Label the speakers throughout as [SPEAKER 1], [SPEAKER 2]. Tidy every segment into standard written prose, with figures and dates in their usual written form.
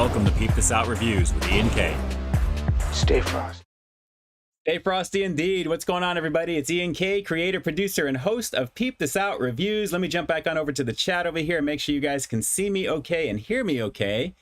[SPEAKER 1] Welcome to Peep This Out Reviews with Ian K.
[SPEAKER 2] Stay frosty.
[SPEAKER 1] Stay frosty indeed. What's going on, everybody? It's Ian K, creator, producer, and host of Peep This Out Reviews. Let me jump back on over to the chat over here and make sure you guys can see me okay and hear me okay.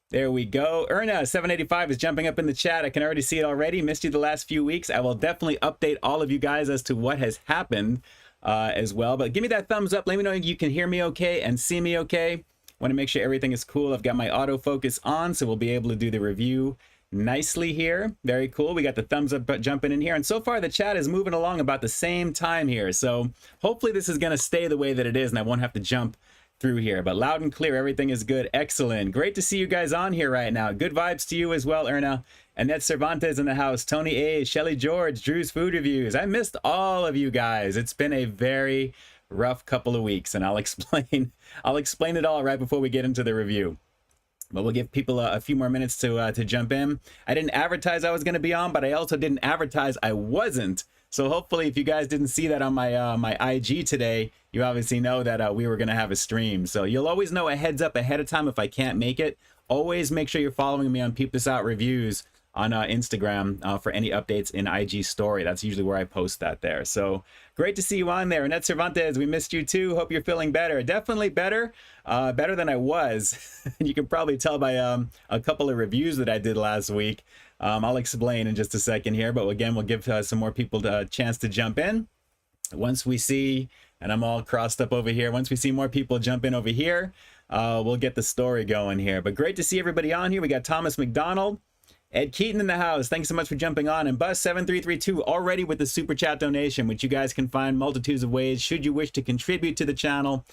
[SPEAKER 1] There we go. Erna785 is jumping up in the chat. I can already see it already. Missed you the last few weeks. I will definitely update all of you guys as to what has happened as well. But give me that thumbs up. Let me know you can hear me okay and see me okay. Want to make sure everything is cool. I've got my autofocus on, so we'll be able to do the review nicely here. Very cool. We got the thumbs up jumping in here, and so far the chat is moving along about the same time here. So hopefully this is going to stay the way that it is and I won't have to jump through here. But loud and clear, everything is good. Excellent. Great to see you guys on here right now. Good vibes to you as well, Erna. Annette Cervantes in the house. Tony A, Shelly George, Drew's Food Reviews. I missed all of you guys. It's been a very rough couple of weeks, and I'll explain it all right before we get into the review. But we'll give people a few more minutes to jump in. I didn't advertise I was going to be on, but I also didn't advertise I wasn't. So hopefully, if you guys didn't see that on my my IG today, you obviously know that we were going to have a stream. So you'll always know a heads up ahead of time if I can't make it. Always make sure you're following me on Peep This Out Reviews on Instagram for any updates in IG story. That's usually where I post that there. So great to see you on there. Annette Cervantes, we missed you too. Hope you're feeling better. Definitely better, better than I was. You can probably tell by a couple of reviews that I did last week. I'll explain in just a second here, but again, we'll give some more people a chance to jump in. Once we see, and I'm all crossed up over here, once we see more people jump in over here, we'll get the story going here. But great to see everybody on here. We got Thomas McDonald, Ed Keaton in the house. Thanks so much for jumping on. And Bus7332 already with the super chat donation, which you guys can find multitudes of ways should you wish to contribute to the channel.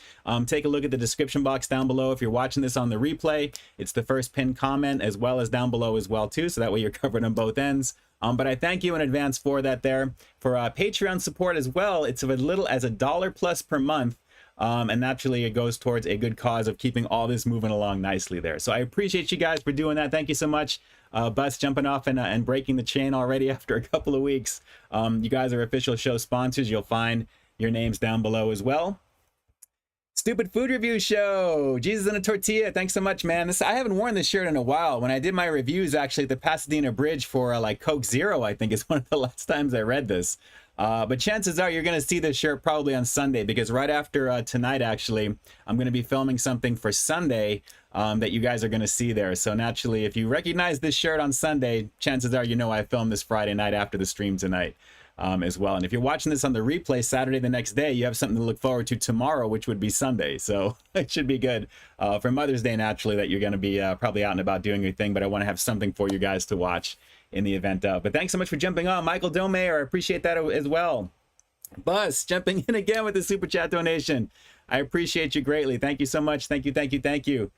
[SPEAKER 1] Take a look at the description box down below. If you're watching this on the replay, it's the first pinned comment as well as down below as well too. So that way you're covered on both ends. But I thank you in advance for that there. For Patreon support as well, it's as little as $1+ per month. And naturally it goes towards a good cause of keeping all this moving along nicely there. So I appreciate you guys for doing that. Thank you so much. Bus jumping off and breaking the chain already after a couple of weeks. You guys are official show sponsors. You'll find your names down below as well. Stupid Food Review Show. Jesus in a Tortilla. Thanks so much, man. I haven't worn this shirt in a while. When I did my reviews actually at the Pasadena Bridge for like Coke Zero, I think is one of the last times I read this. But chances are you're going to see this shirt probably on Sunday, because right after tonight, actually, I'm going to be filming something for Sunday that you guys are going to see there. So naturally, if you recognize this shirt on Sunday, chances are you know I filmed this Friday night after the stream tonight as well. And if you're watching this on the replay Saturday the next day, you have something to look forward to tomorrow, which would be Sunday. So it should be good for Mother's Day, naturally, that you're going to be probably out and about doing your thing. But I want to have something for you guys to watch in the event of. But thanks so much for jumping on. Michael Domayer, I appreciate that as well. Buzz jumping in again with the super chat donation. I appreciate you greatly. Thank you so much. Thank you, thank you, thank you.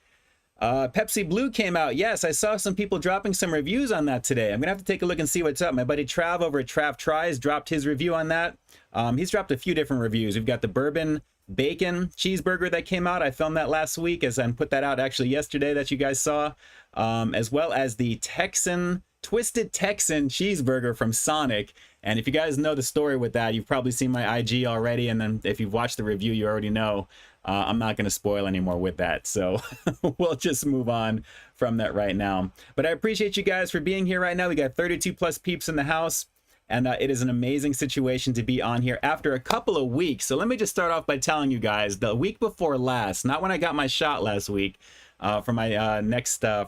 [SPEAKER 1] Pepsi Blue came out. Yes, I saw some people dropping some reviews on that today. I'm gonna have to take a look and see what's up. My buddy Trav over at Trav Tries dropped his review on that. He's dropped a few different reviews. We've got the bourbon bacon cheeseburger that came out. I filmed that last week as I put that out actually yesterday that you guys saw, as well as the Twisted Texan cheeseburger from Sonic. And if you guys know the story with that, you've probably seen my IG already, and then if you've watched the review, you already know. I'm not going to spoil anymore with that, so we'll just move on from that right now. But I appreciate you guys for being here right now. We got 32 plus peeps in the house, and it is an amazing situation to be on here after a couple of weeks. So let me just start off by telling you guys, the week before last, not when I got my shot last week for my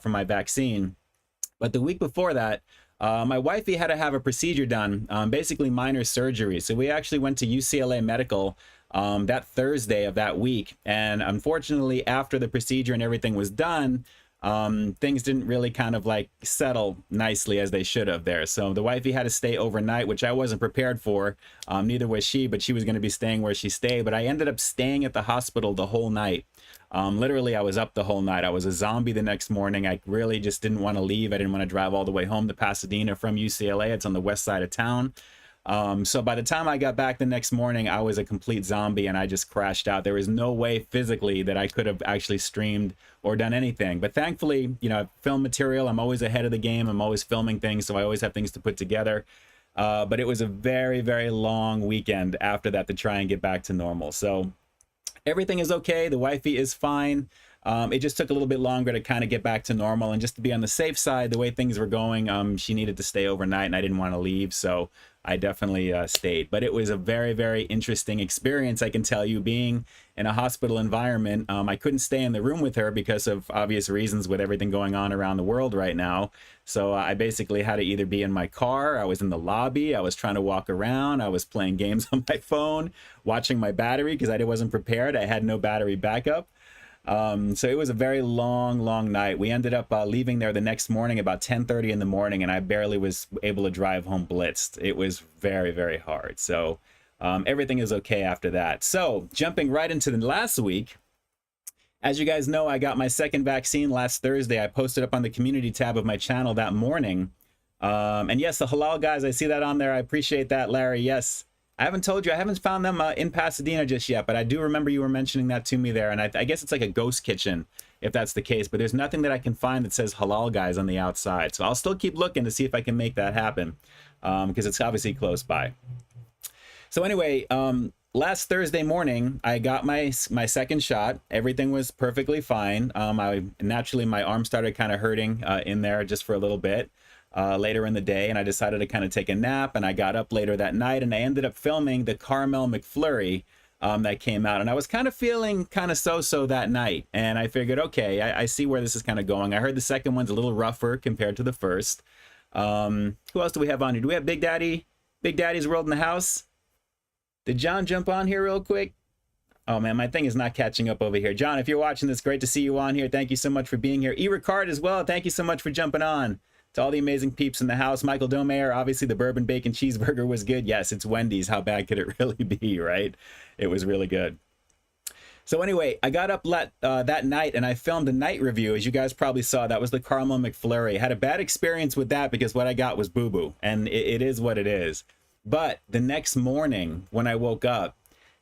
[SPEAKER 1] for my vaccine, but the week before that, my wifey had to have a procedure done, basically minor surgery. So we actually went to UCLA Medical that Thursday of that week. And unfortunately, after the procedure and everything was done, things didn't really kind of like settle nicely as they should have there. So the wifey had to stay overnight, which I wasn't prepared for. Neither was she, but she was going to be staying where she stayed. But I ended up staying at the hospital the whole night. Literally, I was up the whole night. I was a zombie the next morning. I really just didn't want to leave. I didn't want to drive all the way home to Pasadena from UCLA. It's on the west side of town. So by the time I got back the next morning, I was a complete zombie and I just crashed out. There was no way physically that I could have actually streamed or done anything. But thankfully, you know, film material, I'm always ahead of the game. I'm always filming things, so I always have things to put together. But it was a very, very long weekend after that to try and get back to normal. So everything is okay. The wifey is fine. It just took a little bit longer to kind of get back to normal, and just to be on the safe side, the way things were going, she needed to stay overnight, and I didn't want to leave, so I definitely stayed. But it was a very, very interesting experience, I can tell you, being in a hospital environment. I couldn't stay in the room with her because of obvious reasons with everything going on around the world right now. So I basically had to either be in my car, I was in the lobby, I was trying to walk around, I was playing games on my phone, watching my battery because I wasn't prepared. I had no battery backup. So it was a very long night. We ended up leaving there the next morning about 10:30 in the morning, and I barely was able to drive home blitzed. It was very, very hard. So everything is okay after that. So jumping right into the last week, as you guys know, I got my second vaccine last Thursday. I posted up on the community tab of my channel that morning. And yes, the halal guys, I see that on there. I appreciate that, Larry. Yes. I haven't told you, I haven't found them in Pasadena just yet, but I do remember you were mentioning that to me there, and I guess it's like a ghost kitchen, if that's the case, but there's nothing that I can find that says halal guys on the outside, so I'll still keep looking to see if I can make that happen, because it's obviously close by. So anyway, last Thursday morning, I got my second shot. Everything was perfectly fine. Naturally, my arm started kind of hurting in there just for a little bit. Later in the day, and I decided to kind of take a nap, and I got up later that night, and I ended up filming the Caramel McFlurry that came out, and I was kind of feeling kind of so-so that night, and I figured, okay, I see where this is kind of going. I heard the second one's a little rougher compared to the first. Who else do we have on here? Do we have Big Daddy? Big Daddy's World in the house? Did John jump on here real quick? Oh man, my thing is not catching up over here. John, if you're watching this, great to see you on here. Thank you so much for being here. E-Ricard as well, thank you so much for jumping on. To all the amazing peeps in the house. Michael Domayer, obviously the bourbon bacon cheeseburger was good. Yes, it's Wendy's. How bad could it really be, right? It was really good. So anyway, I got up that night and I filmed a night review. As you guys probably saw, that was the Caramel McFlurry. I had a bad experience with that because what I got was boo-boo, and it is what it is. But the next morning when I woke up,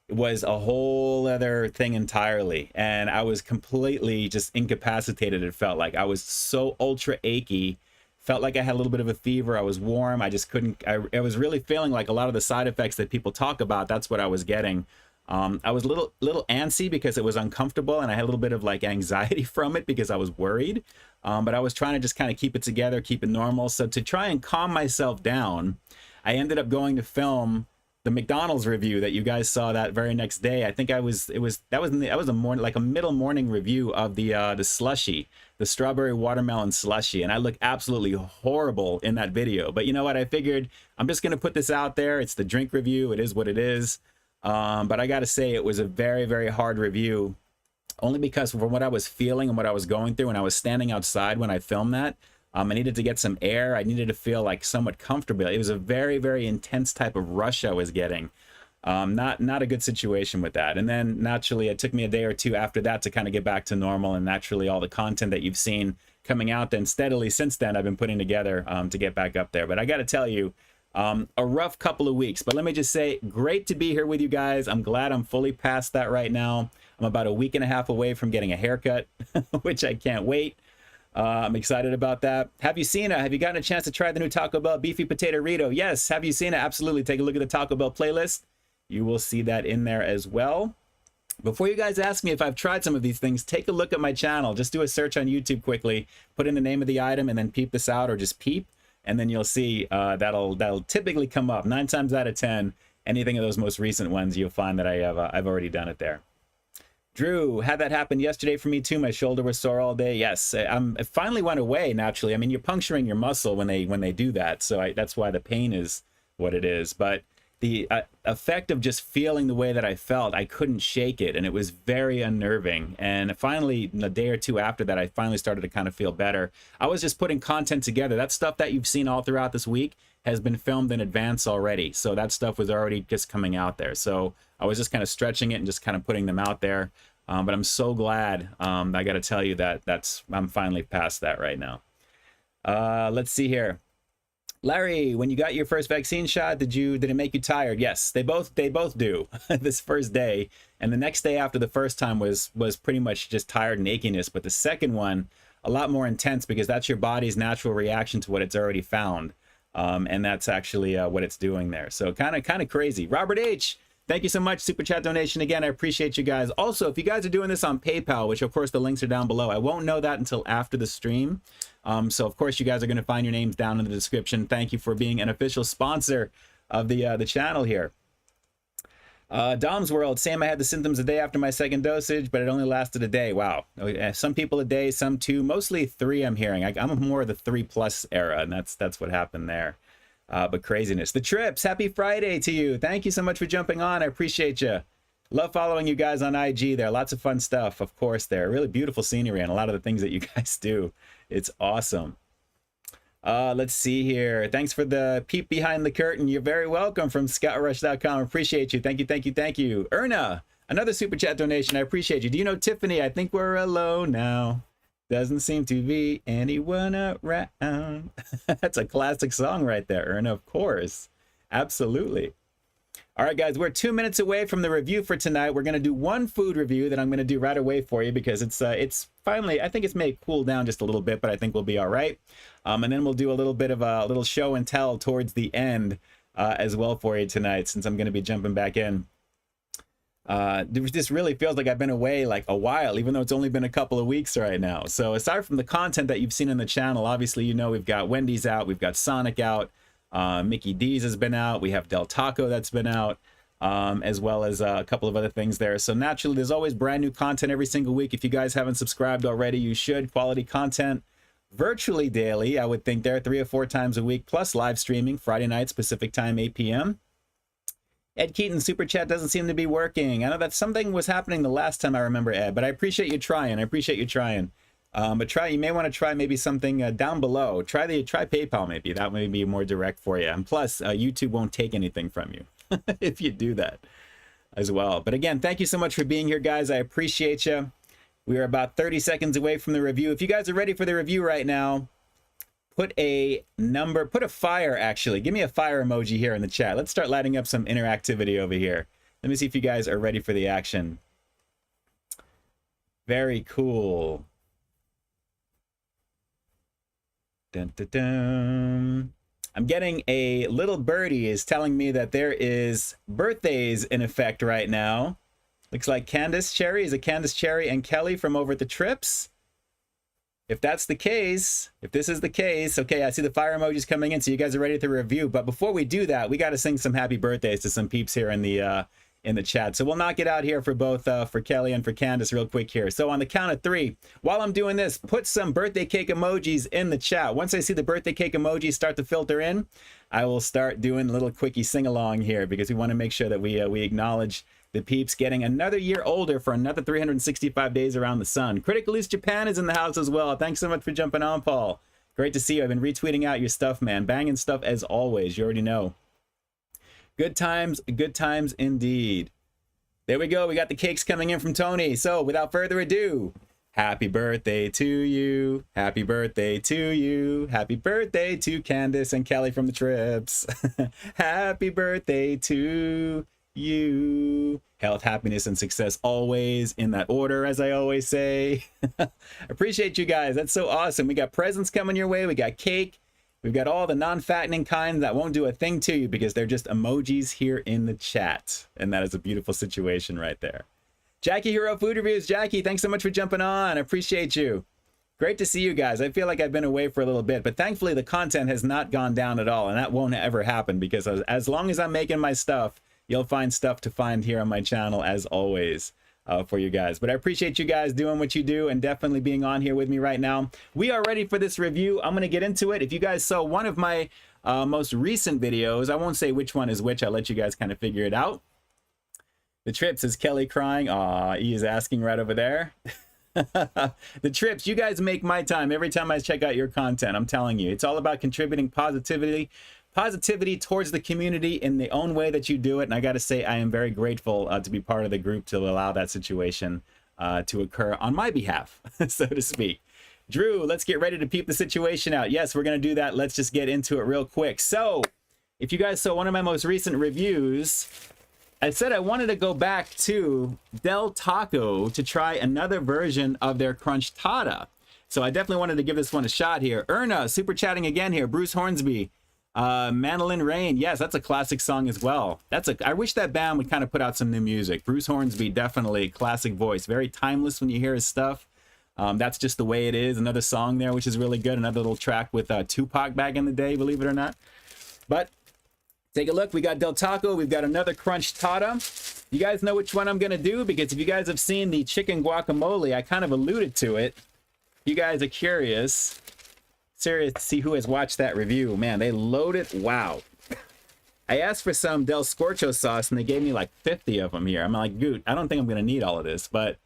[SPEAKER 1] it was a whole other thing entirely, and I was completely just incapacitated. It felt like I was so ultra achy. Felt like I had a little bit of a fever. I was warm. I just couldn't, I was really feeling like a lot of the side effects that people talk about. That's what I was getting. I was a little antsy because it was uncomfortable, and I had a little bit of like anxiety from it because I was worried. But I was trying to just kind of keep it together, keep it normal. So to try and calm myself down, I ended up going to film the McDonald's review that you guys saw that very next day. I think that was a morning, like a middle morning review of the slushy, the strawberry watermelon slushy, and I look absolutely horrible in that video. But you know what? I figured I'm just gonna put this out there. It's the drink review. It is what it is. But I gotta say, it was a very, very hard review, only because from what I was feeling and what I was going through, and I was standing outside when I filmed that. I needed to get some air. I needed to feel like somewhat comfortable. It was a very, very intense type of rush I was getting. Not a good situation with that. And then naturally, it took me a day or two after that to kind of get back to normal. And naturally, all the content that you've seen coming out then steadily since then, I've been putting together to get back up there. But I got to tell you, a rough couple of weeks. But let me just say, great to be here with you guys. I'm glad I'm fully past that right now. I'm about a week and a half away from getting a haircut, which I can't wait. I'm excited about that. Have you gotten a chance to try the new Taco Bell Beefy Potato Rito? Yes. Have you seen it? Absolutely. Take a look at the Taco Bell playlist. You will see that in there as well. Before you guys ask me if I've tried some of these things, take a look at my channel. Just do a search on YouTube quickly, put in the name of the item, and then peep this out, or just peep, and then you'll see that'll typically come up 9 times out of 10. Anything of those most recent ones, you'll find that I've already done it there. Drew, had that happen yesterday for me too. My shoulder was sore all day. Yes, it finally went away naturally. I mean, you're puncturing your muscle when they do that, so that's why the pain is what it is. But the effect of just feeling the way that I felt, I couldn't shake it, and it was very unnerving. And finally, a day or two after that, I finally started to kind of feel better. I was just putting content together. That stuff that you've seen all throughout this week has been filmed in advance already, so that stuff was already just coming out there. So I was just kind of stretching it and just kind of putting them out there. But I'm so glad. I got to tell you that I'm finally past that right now. Let's see here. Larry, when you got your first vaccine shot, did it make you tired? Yes, they both do. This first day, and the next day after the first time was pretty much just tired and achiness. But the second one, a lot more intense, because that's your body's natural reaction to what it's already found, and that's actually what it's doing there. So kind of crazy. Robert H, Thank you so much. Super chat donation again. I appreciate you guys. Also, if you guys are doing this on PayPal, which of course the links are down below, I won't know that until after the stream. So of course you guys are going to find your names down in the description. Thank you for being an official sponsor of the channel here. Dom's World, Sam, I had the symptoms a day after my second dosage, but it only lasted a day. Wow. Some people a day, some 2, mostly 3 I'm hearing. I'm more of the 3+ era, and that's what happened there. But craziness. The Trips, happy Friday to you. Thank you so much for jumping on. I appreciate you. Love following you guys on IG there. Lots of fun stuff, of course, there. Really beautiful scenery and a lot of the things that you guys do. It's awesome. Let's see here. Thanks for the peep behind the curtain. You're very welcome from scoutrush.com. Appreciate you. Thank you, thank you, thank you. Erna, another super chat donation. I appreciate you. Do you know Tiffany? I think we're alone now. Doesn't seem to be anyone around. That's a classic song right there, Erna, of course. Absolutely. All right, guys, we're 2 minutes away from the review for tonight. We're going to do one food review that I'm going to do right away for you because it's finally, I think it's may cool down just a little bit, but I think we'll be all right. And then we'll do a little bit of a little show and tell towards the end as well for you tonight, since I'm going to be jumping back in. This really feels like I've been away like a while, even though it's only been a couple of weeks right now. So aside from the content that you've seen on the channel, obviously, you know, we've got Wendy's out, we've got Sonic out, Mickey D's has been out, we have Del Taco that's been out, as well as a couple of other things there. So naturally, there's always brand new content every single week. If you guys haven't subscribed already, you should. Quality content virtually daily, I would think there, 3 or 4 times a week, plus live streaming Friday nights Pacific time, 8 p.m. Ed Keaton, super chat doesn't seem to be working. I know that something was happening the last time I remember, Ed, but I appreciate you trying. I appreciate you trying. But you may want to try maybe something down below. Try PayPal maybe. That may be more direct for you. And plus, YouTube won't take anything from you if you do that as well. But again, thank you so much for being here, guys. I appreciate you. We are about 30 seconds away from the review. If you guys are ready for the review right now, put a number, put a fire actually. Give me a fire emoji here in the chat. Let's start lighting up some interactivity over here. Let me see if you guys are ready for the action. Very cool. Dun, dun, dun. I'm getting a little birdie is telling me that there is birthdays in effect right now. Looks like Candace Cherry. Is it Candace Cherry and Kelly from over at the Trips? If that's the case, if this is the case, okay, I see the fire emojis coming in, so you guys are ready to review. But before we do that, we got to sing some happy birthdays to some peeps here in the chat. So we'll knock it out here for both for Kelly and for Candace real quick here. So on the count of 3, while I'm doing this, put some birthday cake emojis in the chat. Once I see the birthday cake emojis start to filter in, I will start doing a little quickie sing along here because we want to make sure that we acknowledge the peeps getting another year older for another 365 days around the sun. Critical East Japan is in the house as well. Thanks so much for jumping on, Paul. Great to see you. I've been retweeting out your stuff, man. Banging stuff as always. You already know. Good times indeed. There we go. We got the cakes coming in from Tony. So without further ado, happy birthday to you. Happy birthday to you. Happy birthday to Candace and Kelly from the Trips. Happy birthday to you. Health, happiness, and success always, in that order, as I always say. Appreciate you guys. That's so awesome. We got presents coming your way. We got cake. We've got all the non-fattening kind that won't do a thing to you because they're just emojis here in the chat. And that is a beautiful situation right there. Jackie Hero Food Reviews. Jackie, thanks so much for jumping on. I appreciate you. Great to see you guys. I feel like I've been away for a little bit, but thankfully the content has not gone down at all, and that won't ever happen because as long as I'm making my stuff, you'll find stuff to find here on my channel as always for you guys. But I appreciate you guys doing what you do and definitely being on here with me right now. We are ready for this review. I'm going to get into it. If you guys saw one of my most recent videos, I won't say which one is which. I'll let you guys kind of figure it out. The Trips, is Kelly crying? Aw, he is asking right over there. The Trips, you guys make my time every time I check out your content. I'm telling you, it's all about contributing positivity towards the community in the own way that you do it. And I got to say, I am very grateful to be part of the group to allow that situation to occur on my behalf, so to speak. Drew, let's get ready to peep the situation out. Yes, we're going to do that. Let's just get into it real quick. So if you guys saw one of my most recent reviews, I said I wanted to go back to Del Taco to try another version of their Crunch Tada. So I definitely wanted to give this one a shot here. Erna, super chatting again here. Bruce Hornsby. Mandolin Rain, yes, that's a classic song as well. I wish that band would kind of put out some new music. Bruce Hornsby, definitely classic voice, very timeless when you hear his stuff. That's just the way it is. Another song there, which is really good. Another little track with Tupac back in the day, believe it or not. But take a look. We got Del Taco. We've got another Crunch Tata. You guys know which one I'm going to do? Because if you guys have seen the chicken guacamole, I kind of alluded to it. You guys are curious. Serious to see who has watched that review. Man, they loaded. Wow. I asked for some Del Scorcho sauce, and they gave me like 50 of them here. I'm like, dude, I don't think I'm going to need all of this, but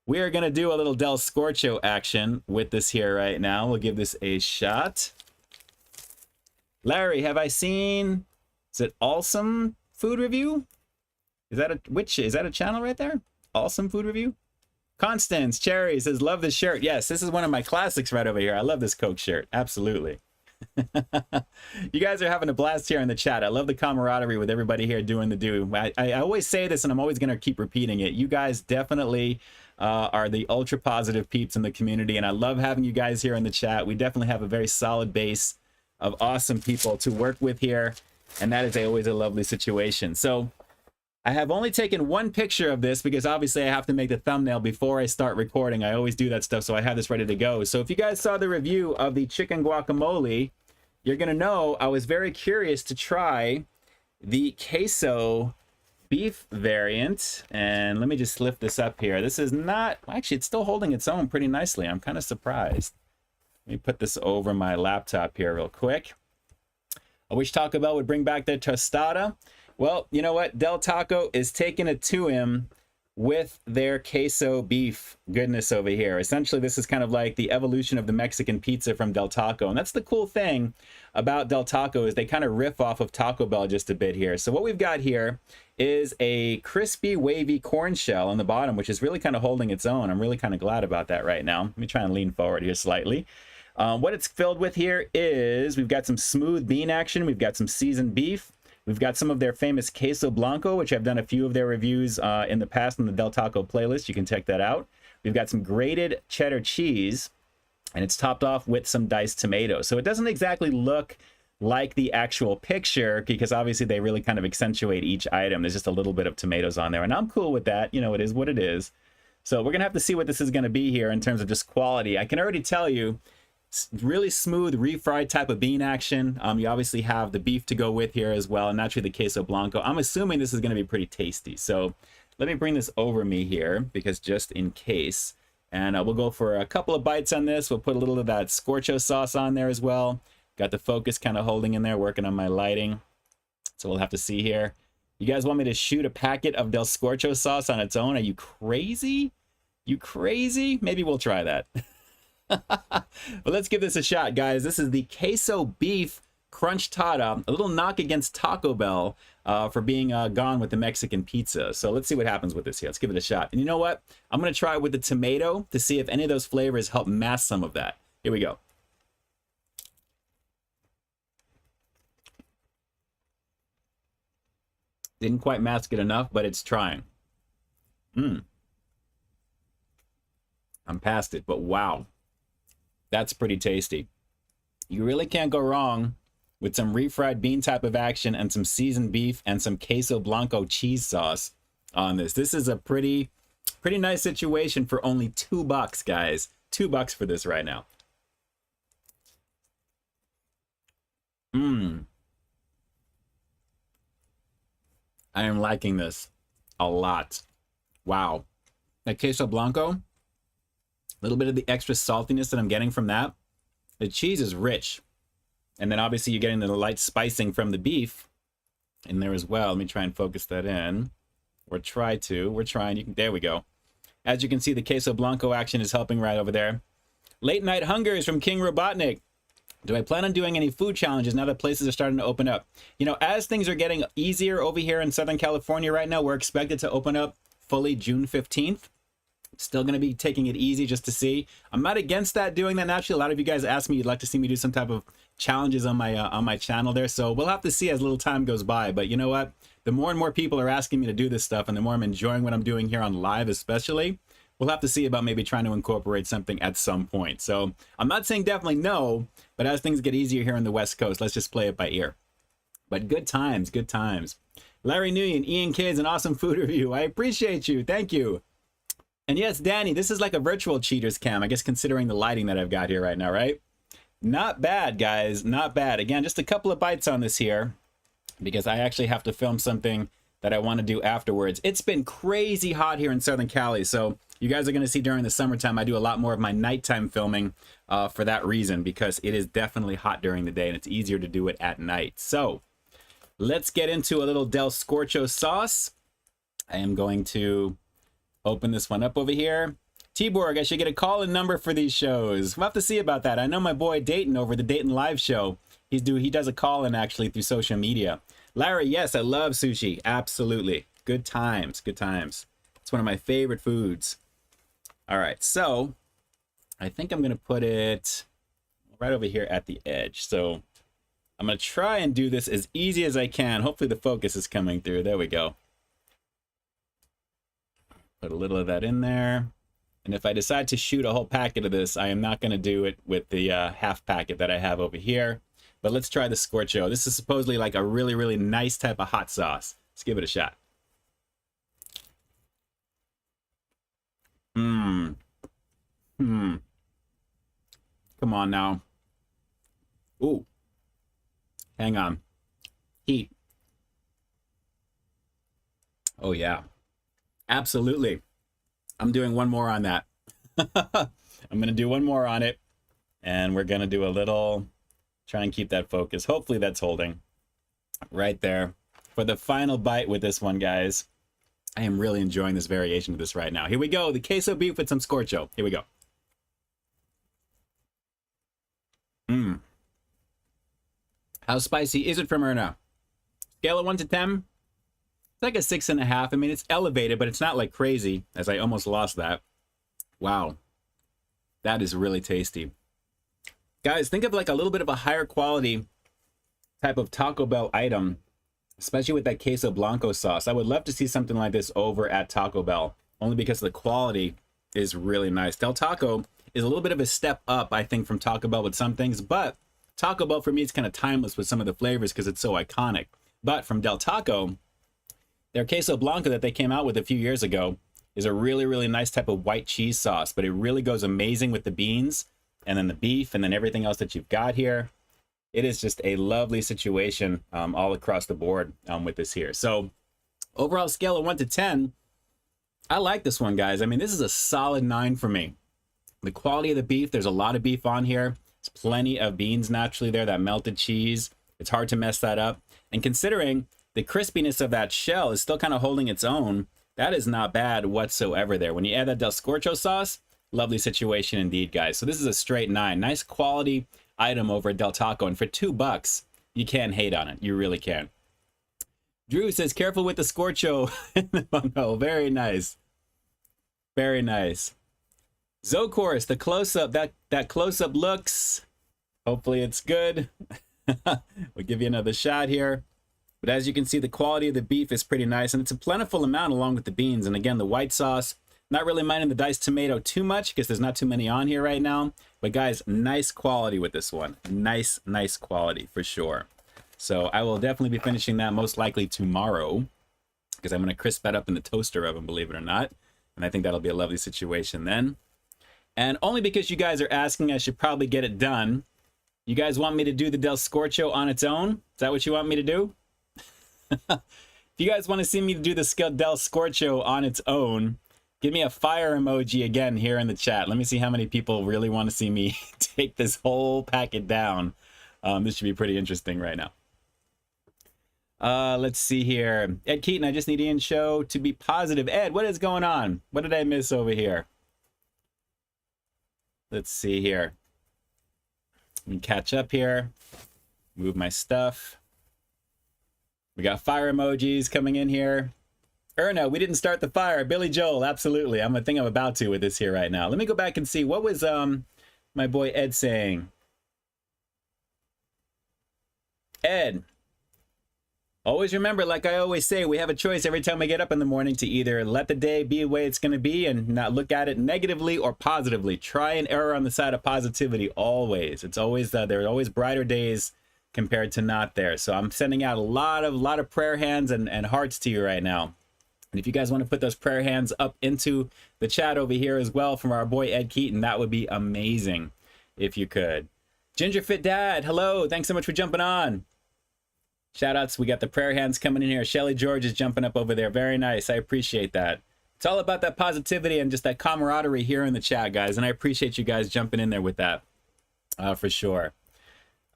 [SPEAKER 1] we are going to do a little Del Scorcho action with this here right now. We'll give this a shot. Larry, have I seen... Is it Awesome Food Review? Is that a channel right there? Awesome Food Review? Constance Cherry says, love this shirt. Yes, this is one of my classics right over here. I love this Coke shirt. Absolutely. You guys are having a blast here in the chat. I love the camaraderie with everybody here doing the do. I always say this, and I'm always going to keep repeating it. You guys definitely are the ultra positive peeps in the community, and I love having you guys here in the chat. We definitely have a very solid base of awesome people to work with here, and that is always a lovely situation. So I have only taken one picture of this because obviously I have to make the thumbnail before I start recording. I always do that stuff, so I have this ready to go. So if you guys saw the review of the chicken guacamole, you're going to know I was very curious to try the queso beef variant. And let me just lift this up here. This is not... Actually, it's still holding its own pretty nicely. I'm kind of surprised. Let me put this over my laptop here real quick. I wish Taco Bell would bring back their tostada. Well, you know what? Del Taco is taking it to him with their queso beef goodness over here. Essentially, this is kind of like the evolution of the Mexican pizza from Del Taco. And that's the cool thing about Del Taco is they kind of riff off of Taco Bell just a bit here. So what we've got here is a crispy, wavy corn shell on the bottom, which is really kind of holding its own. I'm really kind of glad about that right now. Let me try and lean forward here slightly. What it's filled with here is we've got some smooth bean action. We've got some seasoned beef. We've got some of their famous queso blanco, which I've done a few of their reviews in the past on the Del Taco playlist. You can check that out. We've got some grated cheddar cheese, and it's topped off with some diced tomatoes. So it doesn't exactly look like the actual picture because obviously they really kind of accentuate each item. There's just a little bit of tomatoes on there, and I'm cool with that. You know, it is what it is. So we're going to have to see what this is going to be here in terms of just quality. I can already tell you, really smooth refried type of bean action. You obviously have the beef to go with here as well, and naturally the queso blanco. I'm assuming this is going to be pretty tasty. So let me bring this over me here because just in case. And we'll go for a couple of bites on this. We'll put a little of that scorcho sauce on there as well. Got the focus kind of holding in there, working on my lighting. So we'll have to see here. You guys want me to shoot a packet of Del Scorcho sauce on its own? Are you crazy? You crazy? Maybe we'll try that. Well, let's give this a shot, guys. This is the queso beef crunch tata, a little knock against Taco Bell for being gone with the Mexican pizza. So let's see what happens with this here. Let's give it a shot. And you know what? I'm going to try it with the tomato to see if any of those flavors help mask some of that. Here we go. Didn't quite mask it enough, but it's trying. I'm past it, but wow. That's pretty tasty. You really can't go wrong with some refried bean type of action and some seasoned beef and some queso blanco cheese sauce on this. This is a pretty nice situation for only $2, guys. $2 for this right now. I am liking this a lot. Wow. That queso blanco, a little bit of the extra saltiness that I'm getting from that. The cheese is rich. And then obviously you're getting the light spicing from the beef in there as well. Let me try and focus that in. Or try to. We're trying. There we go. As you can see, the queso blanco action is helping right over there. Late Night Hungers from King Robotnik. Do I plan on doing any food challenges now that places are starting to open up? You know, as things are getting easier over here in Southern California right now, we're expected to open up fully June 15th. Still going to be taking it easy just to see. I'm not against that, doing that naturally. A lot of you guys asked me you'd like to see me do some type of challenges on my channel there. So we'll have to see as little time goes by. But you know what? The more and more people are asking me to do this stuff and the more I'm enjoying what I'm doing here on live especially, we'll have to see about maybe trying to incorporate something at some point. So I'm not saying definitely no, but as things get easier here on the West Coast, let's just play it by ear. But good times, good times. Larry Nguyen, Ian K is an awesome food review. I appreciate you. Thank you. And yes, Danny, this is like a virtual cheaters cam, I guess, considering the lighting that I've got here right now, right? Not bad, guys. Not bad. Again, just a couple of bites on this here because I actually have to film something that I want to do afterwards. It's been crazy hot here in Southern Cali, so you guys are going to see during the summertime I do a lot more of my nighttime filming for that reason, because it is definitely hot during the day and it's easier to do it at night. So let's get into a little Del Scorcho sauce. I am going to open this one up over here. T-Borg, I should get a call-in number for these shows. We'll have to see about that. I know my boy Dayton over the Dayton Live show. He does a call-in actually through social media. Larry, yes, I love sushi. Absolutely. Good times. Good times. It's one of my favorite foods. All right, so I think I'm going to put it right over here at the edge. So I'm going to try and do this as easy as I can. Hopefully the focus is coming through. There we go. Put a little of that in there. And if I decide to shoot a whole packet of this, I am not going to do it with the half packet that I have over here. But let's try the Scorcho. This is supposedly like a really, really nice type of hot sauce. Let's give it a shot. Come on now. Ooh. Hang on. Heat. Oh, yeah. Absolutely. I'm doing one more on that. I'm going to do one more on it. And we're going to do a little... Try and keep that focus. Hopefully that's holding. Right there. For the final bite with this one, guys. I am really enjoying this variation of this right now. Here we go. The queso beef with some Scorcho. Here we go. How spicy is it from Erna? Scale of 1 to 10? It's like a 6.5. I mean, it's elevated, but it's not like crazy, as I almost lost that. Wow. That is really tasty. Guys, think of like a little bit of a higher quality type of Taco Bell item, especially with that queso blanco sauce. I would love to see something like this over at Taco Bell, only because the quality is really nice. Del Taco is a little bit of a step up, I think, from Taco Bell with some things, but Taco Bell for me is kind of timeless with some of the flavors because it's so iconic. But from Del Taco, their queso blanco that they came out with a few years ago is a really, really nice type of white cheese sauce, but it really goes amazing with the beans and then the beef and then everything else that you've got here. It is just a lovely situation all across the board with this here. So overall scale of 1 to 10, I like this one, guys. I mean, this is a solid 9 for me. The quality of the beef, there's a lot of beef on here. There's plenty of beans naturally there, that melted cheese. It's hard to mess that up. And considering the crispiness of that shell is still kind of holding its own, that is not bad whatsoever there. When you add that Del Scorcho sauce, lovely situation indeed, guys. So this is a straight 9. Nice quality item over at Del Taco. And for $2, you can't hate on it. You really can. Drew says, careful with the Scorcho. Oh, very nice. Very nice. Zocorus, the close-up, that close-up looks. Hopefully it's good. We'll give you another shot here. But as you can see, the quality of the beef is pretty nice. And it's a plentiful amount along with the beans. And again, the white sauce. Not really minding the diced tomato too much because there's not too many on here right now. But guys, nice quality with this one. Nice, nice quality for sure. So I will definitely be finishing that most likely tomorrow because I'm going to crisp that up in the toaster oven, believe it or not. And I think that'll be a lovely situation then. And only because you guys are asking, I should probably get it done. You guys want me to do the Del Scorcho on its own? Is that what you want me to do? If you guys want to see me do the Del Scorcho on its own, give me a fire emoji again here in the chat. Let me see how many people really want to see me take this whole packet down. This should be pretty interesting right now. Let's see here. Ed Keaton, I just need Ian Show to be positive. Ed, what is going on? What did I miss over here? Let's see here. Let me catch up here. Move my stuff. We got fire emojis coming in here. Erna, we didn't start the fire. Billy Joel, absolutely. I think I'm about to with this here right now. Let me go back and see. What was my boy Ed saying? Ed. Always remember, like I always say, we have a choice every time we get up in the morning to either let the day be the way it's going to be and not look at it negatively or positively. Try and err on the side of positivity always. It's always there are always brighter days compared to not there. So I'm sending out a lot of prayer hands and hearts to you right now. And if you guys want to put those prayer hands up into the chat over here as well from our boy Ed Keaton, that would be amazing if you could. Ginger Fit Dad, hello. Thanks so much for jumping on. Shout outs. We got the prayer hands coming in here. Shelly George is jumping up over there. Very nice. I appreciate that. It's all about that positivity and just that camaraderie here in the chat, guys. And I appreciate you guys jumping in there with that for sure.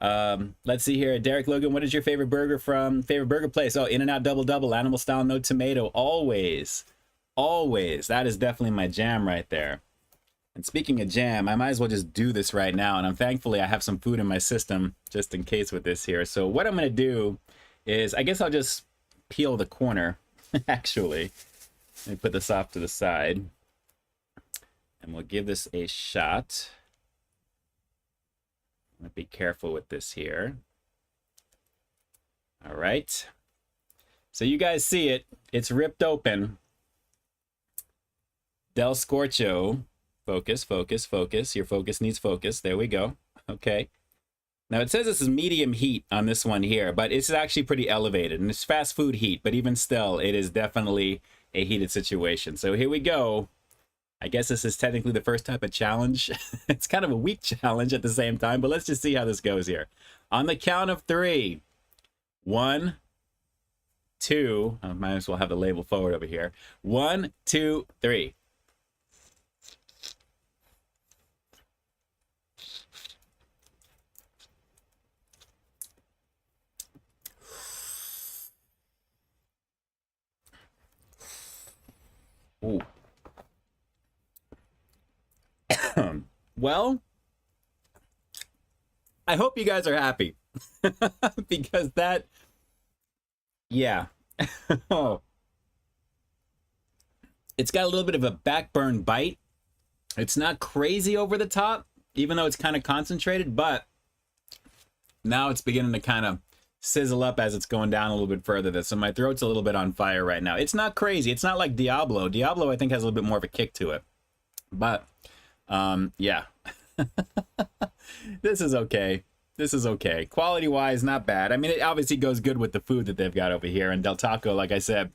[SPEAKER 1] Let's see here. Derek Logan, what is your favorite burger from favorite burger place? Oh, In-N-Out Double Double, animal style, no tomato. Always. Always. That is definitely my jam right there. And speaking of jam, I might as well just do this right now. And I'm thankfully I have some food in my system just in case with this here. So what I'm going to do is, I guess I'll just peel the corner, actually. Let me put this off to the side. And we'll give this a shot. I'm going to be careful with this here. All right. So you guys see it. It's ripped open. Del Scorcho. Focus, focus, focus. Your focus needs focus. There we go. Okay. Now it says this is medium heat on this one here, but it's actually pretty elevated and it's fast food heat, but even still, it is definitely a heated situation. So here we go. I guess this is technically the first type of challenge. It's kind of a weak challenge at the same time, but let's just see how this goes here. On the count of 3. 1, 2. I might as well have the label forward over here. 1, 2, 3. Ooh. Well, I hope you guys are happy because that, yeah. Oh. It's got a little bit of a backburn bite. It's not crazy over the top, even though it's kind of concentrated, but now it's beginning to kind of sizzle up as it's going down a little bit further. So my throat's a little bit on fire right now. It's not crazy. It's not like Diablo. Diablo, I think, has a little bit more of a kick to it. But, yeah. This is okay. This is okay. Quality-wise, not bad. I mean, it obviously goes good with the food that they've got over here. And Del Taco, like I said,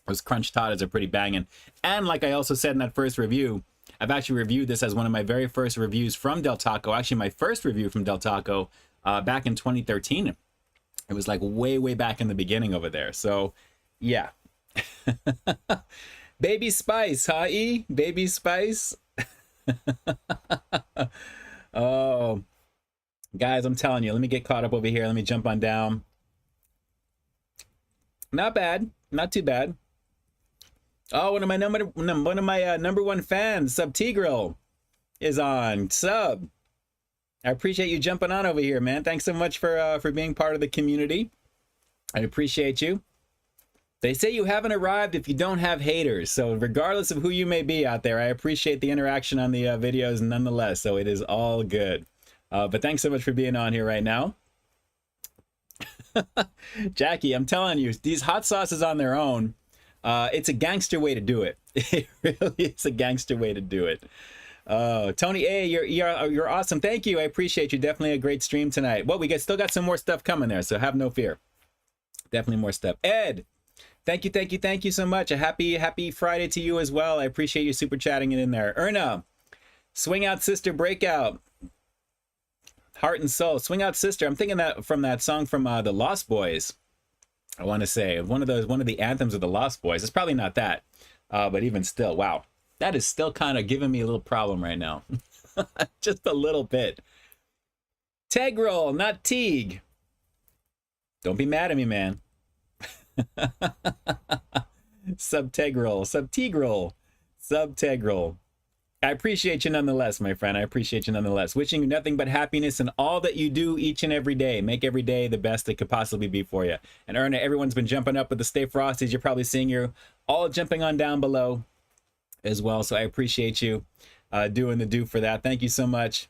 [SPEAKER 1] those crunch tatas are pretty banging. And like I also said in that first review, I've actually reviewed this as one of my very first reviews from Del Taco. Actually, my first review from Del Taco back in 2013. It was like way back in the beginning over there. So, yeah. Baby Spice, huh, E? Baby Spice? Oh, guys, I'm telling you, let me get caught up over here. Let me jump on down. Not bad. Not too bad. Oh, one of my number one fans, Sub Tigrill, is on. Sub, I appreciate you jumping on over here, man. Thanks so much for being part of the community. I appreciate you. They say you haven't arrived if you don't have haters. So regardless of who you may be out there, I appreciate the interaction on the videos nonetheless. So it is all good. But thanks so much for being on here right now. Jackie, I'm telling you, these hot sauces on their own, it's a gangster way to do it. It really is a gangster way to do it. Tony A, you're awesome. Thank you. I appreciate you. Definitely a great stream tonight. Well, still got some more stuff coming there, so have no fear. Definitely more stuff. Ed, thank you so much. A happy Friday to you as well. I appreciate you super chatting it in there. Erna, Swing Out Sister Breakout. Heart and Soul. Swing Out Sister. I'm thinking that from that song from the Lost Boys. I want to say one of the anthems of the Lost Boys. It's probably not that, but even still, wow, that is still kind of giving me a little problem right now. Just a little bit. Tegral, not Teague. Don't be mad at me, man. Subtegral. I appreciate you nonetheless, my friend. I appreciate you nonetheless. Wishing you nothing but happiness in all that you do each and every day. Make every day the best it could possibly be for you. And Erna, everyone's been jumping up with the Stay Frosties. You're probably seeing you all jumping on down below as well. So I appreciate you doing the do for that. Thank you so much.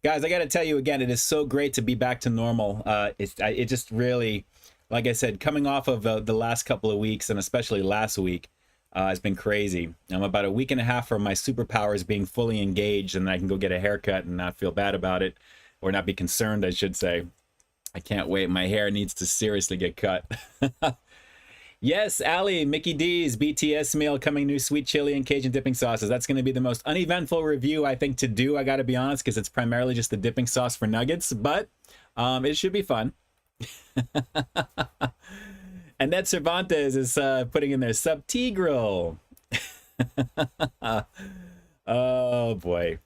[SPEAKER 1] Guys, I got to tell you again, it is so great to be back to normal. It just really, like I said, coming off of the last couple of weeks, and especially last week, has been crazy. I'm about a week and a half from my superpowers being fully engaged, and I can go get a haircut and not feel bad about it, or not be concerned, I should say. I can't wait. My hair needs to seriously get cut. Yes, Ali, Mickey D's BTS meal coming, new sweet chili and Cajun dipping sauces. That's going to be the most uneventful review, I think, to do. I got to be honest, because it's primarily just the dipping sauce for nuggets, but it should be fun. And Ned Cervantes is putting in their sub Tigrill. Oh boy.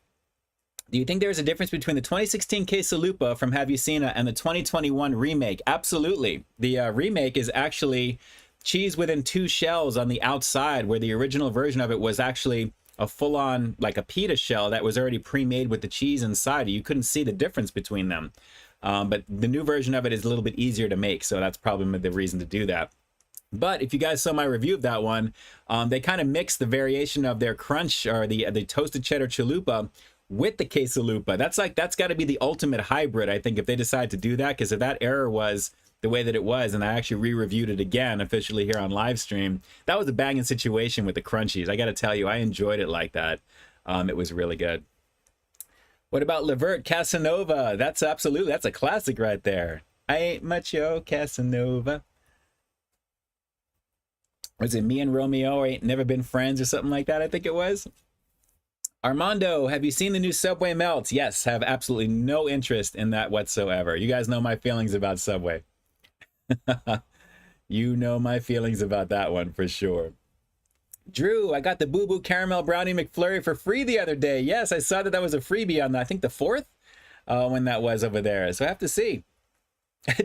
[SPEAKER 1] Do you think there is a difference between the 2016 Quesalupa from Have You Seen It and the 2021 remake? Absolutely. The remake is actually cheese within 2 shells on the outside, where the original version of it was actually a full-on, like a pita shell that was already pre-made with the cheese inside. You couldn't see the difference between them. But the new version of it is a little bit easier to make, so that's probably the reason to do that. But if you guys saw my review of that one, they kind of mixed the variation of their crunch, or the toasted cheddar chalupa, with the quesalupa. That's got to be the ultimate hybrid, I think, if they decide to do that, because if that error was the way that it was, and I actually re-reviewed it again officially here on live stream, that was a banging situation with the crunchies. I got to tell you, I enjoyed it like that. It was really good. What about Levert Casanova? That's a classic right there. I ain't much yo Casanova. Was it Me and Romeo, or Ain't Never Been Friends, or something like that, I think it was? Armando, have you seen the new Subway melts? Yes, have absolutely no interest in that whatsoever. You guys know my feelings about Subway. You know my feelings about that one for sure. Drew, I got the Boo Boo Caramel Brownie McFlurry for free the other day. Yes, I saw that was a freebie on, I think, the 4th, when that was over there. So I have to see.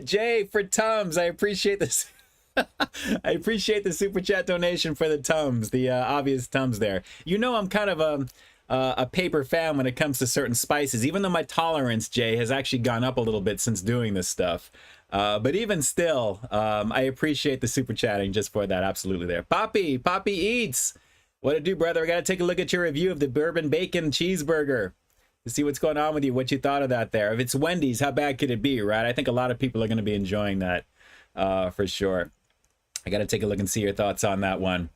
[SPEAKER 1] Jay, for Tums, I appreciate this. I appreciate the super chat donation for the Tums, the obvious Tums there. You know, I'm kind of a paper fan when it comes to certain spices, even though my tolerance, Jay, has actually gone up a little bit since doing this stuff. But even still, I appreciate the super chatting just for that. Absolutely there. Poppy Eats. What it do, brother? I got to take a look at your review of the bourbon bacon cheeseburger to see what's going on with you, what you thought of that there. If it's Wendy's, how bad could it be, right? I think a lot of people are going to be enjoying that for sure. I got to take a look and see your thoughts on that one.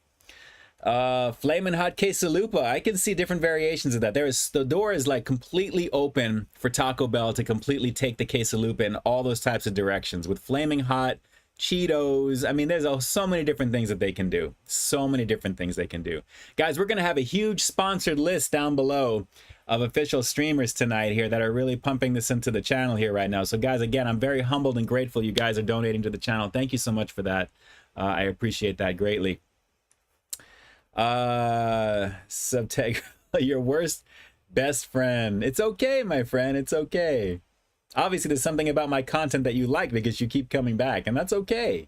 [SPEAKER 1] Flamin' Hot Quesalupa. I can see different variations of that. The door is like completely open for Taco Bell to completely take the Quesalupa in all those types of directions with Flaming Hot, Cheetos. I mean, there's so many different things that they can do. So many different things they can do. Guys, we're going to have a huge sponsored list down below of official streamers tonight here that are really pumping this into the channel here right now. So guys, again, I'm very humbled and grateful you guys are donating to the channel. Thank you so much for that. I appreciate that greatly. Subteg, your worst best friend. It's okay, my friend. It's okay. Obviously, there's something about my content that you like because you keep coming back, and that's okay.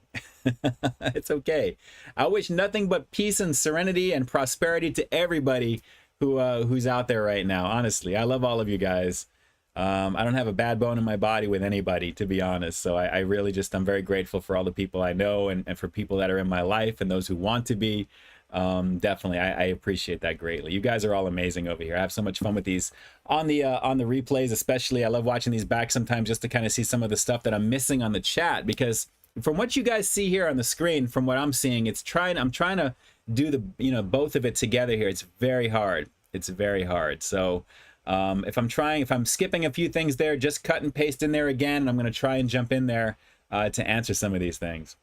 [SPEAKER 1] It's okay. I wish nothing but peace and serenity and prosperity to everybody who's out there right now. Honestly, I love all of you guys. I don't have a bad bone in my body with anybody, to be honest. So I really I'm very grateful for all the people I know and for people that are in my life and those who want to be. Definitely, I appreciate that greatly. You guys are all amazing over here. I have so much fun with these on the replays, especially. I love watching these back sometimes just to kind of see some of the stuff that I'm missing on the chat, because from what you guys see here on the screen, from what I'm seeing, I'm trying to do both of it together here. It's very hard. It's very hard. So if I'm skipping a few things there, just cut and paste in there again, and I'm going to try and jump in there to answer some of these things.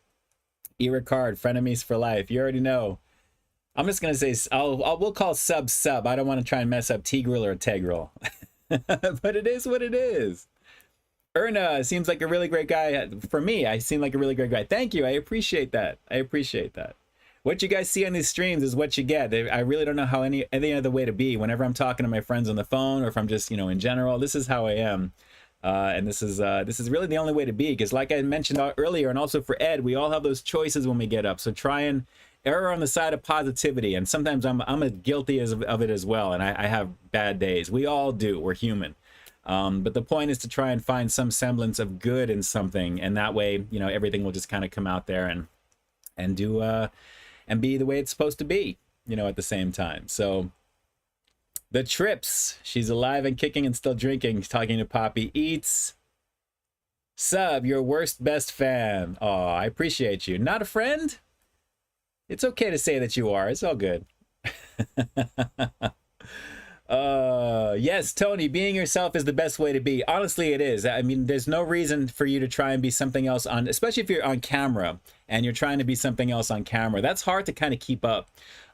[SPEAKER 1] E-Ricard, frenemies for life. You already know. I'm just going to say, we'll call sub. I don't want to try and mess up Tigrill or Tegrill. But it is what it is. Erna seems like a really great guy. For me, I seem like a really great guy. Thank you. I appreciate that. What you guys see on these streams is what you get. I really don't know how any other way to be. Whenever I'm talking to my friends on the phone, or if I'm just, in general, this is how I am. And this is really the only way to be, because like I mentioned earlier, and also for Ed, we all have those choices when we get up. So try and err on the side of positivity. And sometimes I'm as guilty of it as well. And I have bad days. We all do. We're human. But the point is to try and find some semblance of good in something. And that way, everything will just kind of come out there and do, and be the way it's supposed to be, at the same time. So the Trips, she's alive and kicking and still drinking. Talking to Poppy Eats. Sub, your worst best fan. Oh, I appreciate you. Not a friend? It's okay to say that you are. It's all good. Yes, Tony, being yourself is the best way to be. Honestly, it is. I mean, there's no reason for you to try and be something else on, especially if you're on camera and you're trying to be something else on camera. That's hard to kind of keep up.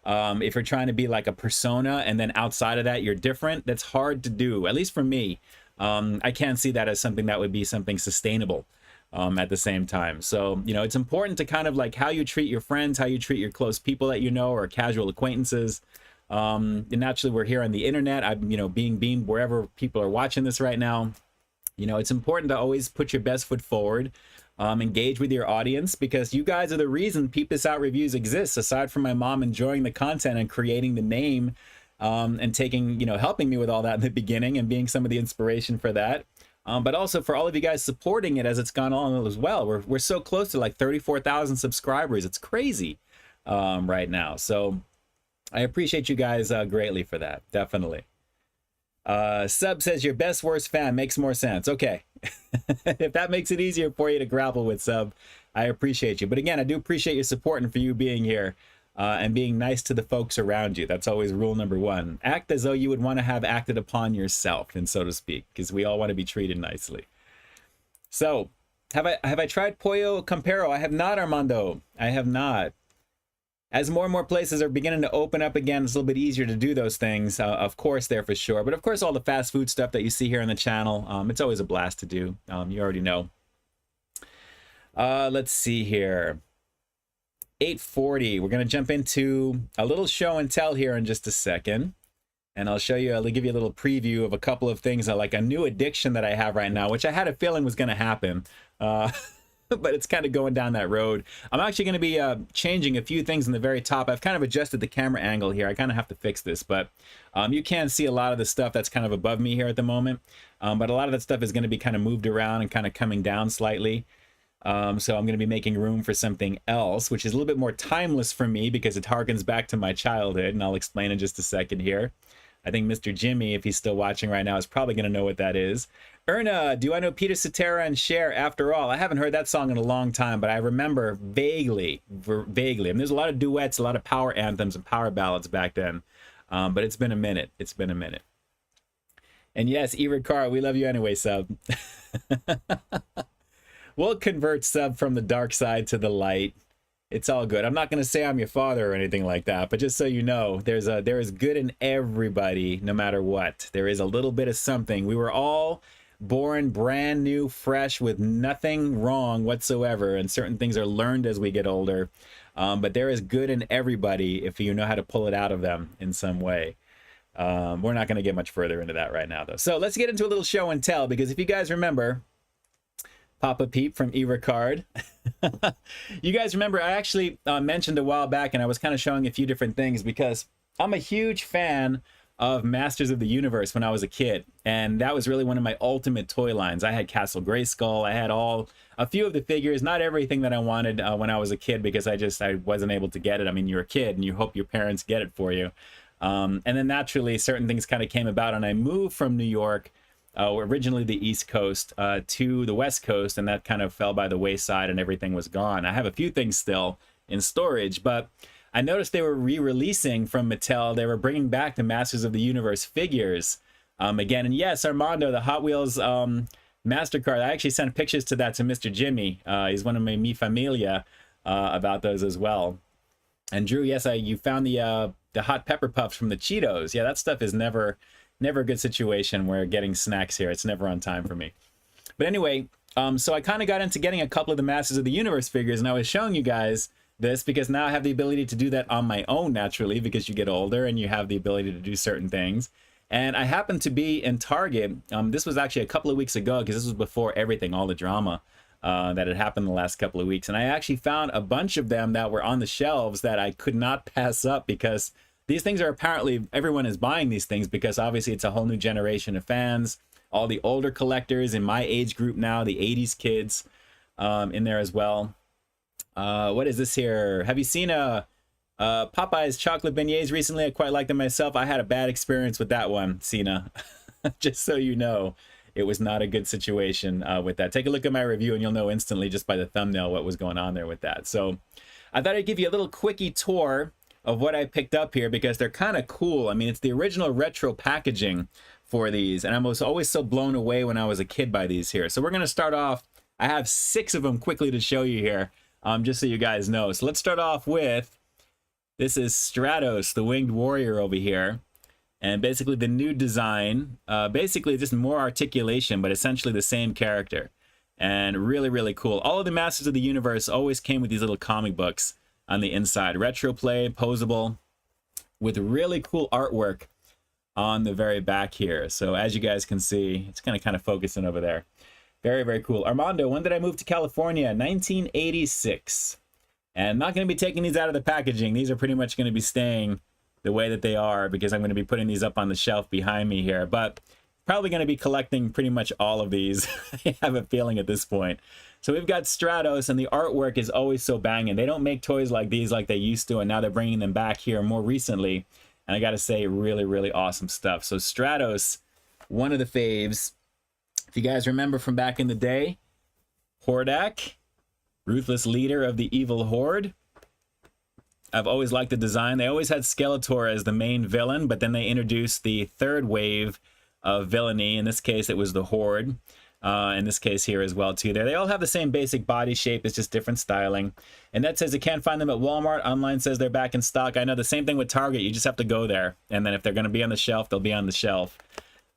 [SPEAKER 1] If you're trying to be like a persona and then outside of that, you're different, that's hard to do, at least for me. I can't see that as something that would be something sustainable at the same time. So, you know, it's important to kind of like how you treat your friends, how you treat your close people that you know, or casual acquaintances. And naturally, we're here on the internet. I'm, you know, being beamed wherever people are watching this right now. You know, it's important to always put your best foot forward, engage with your audience, because you guys are the reason Peep This Out Reviews exists, aside from my mom enjoying the content and creating the name, and taking, you know, helping me with all that in the beginning and being some of the inspiration for that. But also for all of you guys supporting it as it's gone on as well. We're so close to like 34,000 subscribers. It's crazy right now. So I appreciate you guys greatly for that. Definitely. Sub says your best worst fan makes more sense. Okay. If that makes it easier for you to grapple with, Sub, I appreciate you. But again, I do appreciate your support and for you being here and being nice to the folks around you. That's always rule number one. Act as though you would want to have acted upon yourself, and so to speak, because we all want to be treated nicely. So have I tried Pollo Campero? I have not, Armando. I have not. As more and more places are beginning to open up again, it's a little bit easier to do those things, of course, there for sure. But of course, all the fast food stuff that you see here on the channel, it's always a blast to do. You already know. Let's see here. 8:40. We're going to jump into a little show and tell here in just a second. And I'll give you a little preview of a couple of things, like a new addiction that I have right now, which I had a feeling was going to happen. But it's kind of going down that road. I'm actually going to be changing a few things in the very top. I've kind of adjusted the camera angle here. I kind of have to fix this, but you can see a lot of the stuff that's kind of above me here at the moment. But a lot of that stuff is going to be kind of moved around and kind of coming down slightly. So I'm going to be making room for something else, which is a little bit more timeless for me because it harkens back to my childhood, and I'll explain in just a second here. I think Mr. Jimmy, if he's still watching right now, is probably going to know what that is. Erna, do I know Peter Cetera and Cher After All? I haven't heard that song in a long time, but I remember vaguely. I mean, there's a lot of duets, a lot of power anthems and power ballads back then. But it's been a minute. It's been a minute. And yes, Car, we love you anyway, Sub. We'll convert, Sub, from the dark side to the light. It's all good. I'm not going to say I'm your father or anything like that, but just so you know, there is good in everybody, no matter what. There is a little bit of something. We were all born brand new, fresh, with nothing wrong whatsoever, and certain things are learned as we get older. But there is good in everybody if you know how to pull it out of them in some way. We're not going to get much further into that right now, though. So let's get into a little show and tell, because if you guys remember, Papa Peep from E-Ricard. You guys remember I actually mentioned a while back, and I was kind of showing a few different things because I'm a huge fan of Masters of the Universe when I was a kid, and that was really one of my ultimate toy lines. I had Castle Grayskull. I had a few of the figures, not everything that I wanted when I was a kid, because I wasn't able to get it. I mean, you're a kid and you hope your parents get it for you. And then naturally certain things kind of came about, and I moved from New York, originally the East Coast, to the West Coast, and that kind of fell by the wayside and everything was gone. I have a few things still in storage, but I noticed they were re-releasing from Mattel. They were bringing back the Masters of the Universe figures again. And yes, Armando, the Hot Wheels MasterCard, I actually sent pictures to that to Mr. Jimmy. He's one of my Mi Familia about those as well. And Drew, yes, you found the hot pepper puffs from the Cheetos. Yeah, that stuff is never a good situation where getting snacks here. It's never on time for me. But anyway, so I kind of got into getting a couple of the Masters of the Universe figures, and I was showing you guys this because now I have the ability to do that on my own naturally, because you get older and you have the ability to do certain things. And I happened to be in Target. This was actually a couple of weeks ago, because this was before everything, all the drama that had happened the last couple of weeks. And I actually found a bunch of them that were on the shelves that I could not pass up, because these things are apparently, everyone is buying these things because obviously it's a whole new generation of fans. All the older collectors in my age group now, the 80s kids in there as well. What is this here? Have you seen Popeye's chocolate beignets recently? I quite like them myself. I had a bad experience with that one, Cena. Just so you know. it was not a good situation with that. Take a look at my review and you'll know instantly just by the thumbnail what was going on there with that. So I thought I'd give you a little quickie tour of what I picked up here because they're kind of cool. I mean, it's the original retro packaging for these, and I was always so blown away when I was a kid by these here. So we're going to start off. I have 6 of them quickly to show you here, just so you guys know. So let's start off with, this is Stratos, the Winged Warrior over here. And basically the new design, basically just more articulation, but essentially the same character. And really, really cool. All of the Masters of the Universe always came with these little comic books on the inside. Retro play, posable, with really cool artwork on the very back here. So as you guys can see, it's kind of focusing over there. Very, very cool. Armando, when did I move to California? 1986. And I'm not going to be taking these out of the packaging. These are pretty much going to be staying the way that they are because I'm going to be putting these up on the shelf behind me here. But probably going to be collecting pretty much all of these. I have a feeling at this point. So we've got Stratos, and the artwork is always so banging. They don't make toys like these like they used to, and now they're bringing them back here more recently. And I got to say, really, really awesome stuff. So Stratos, one of the faves. If you guys remember from back in the day, Hordak, ruthless leader of the evil horde. I've always liked the design. They always had Skeletor as the main villain, but then they introduced the third wave of villainy. In this case, it was the Horde. In this case here as well, too. They all have the same basic body shape. It's just different styling. And that says you can't find them at Walmart. Online says they're back in stock. I know the same thing with Target. You just have to go there. And then if they're going to be on the shelf, they'll be on the shelf.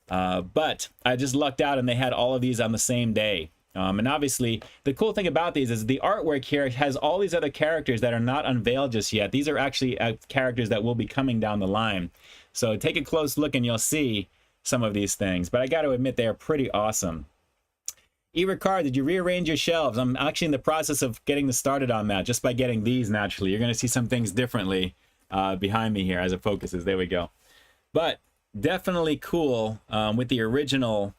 [SPEAKER 1] But I just lucked out and they had all of these on the same day. And obviously, the cool thing about these is the artwork here has all these other characters that are not unveiled just yet. These are actually characters that will be coming down the line. So take a close look and you'll see some of these things. But I got to admit, they are pretty awesome. Ricard, did you rearrange your shelves? I'm actually in the process of getting started on that just by getting these naturally. You're going to see some things differently behind me here as it focuses. There we go. But definitely cool with the original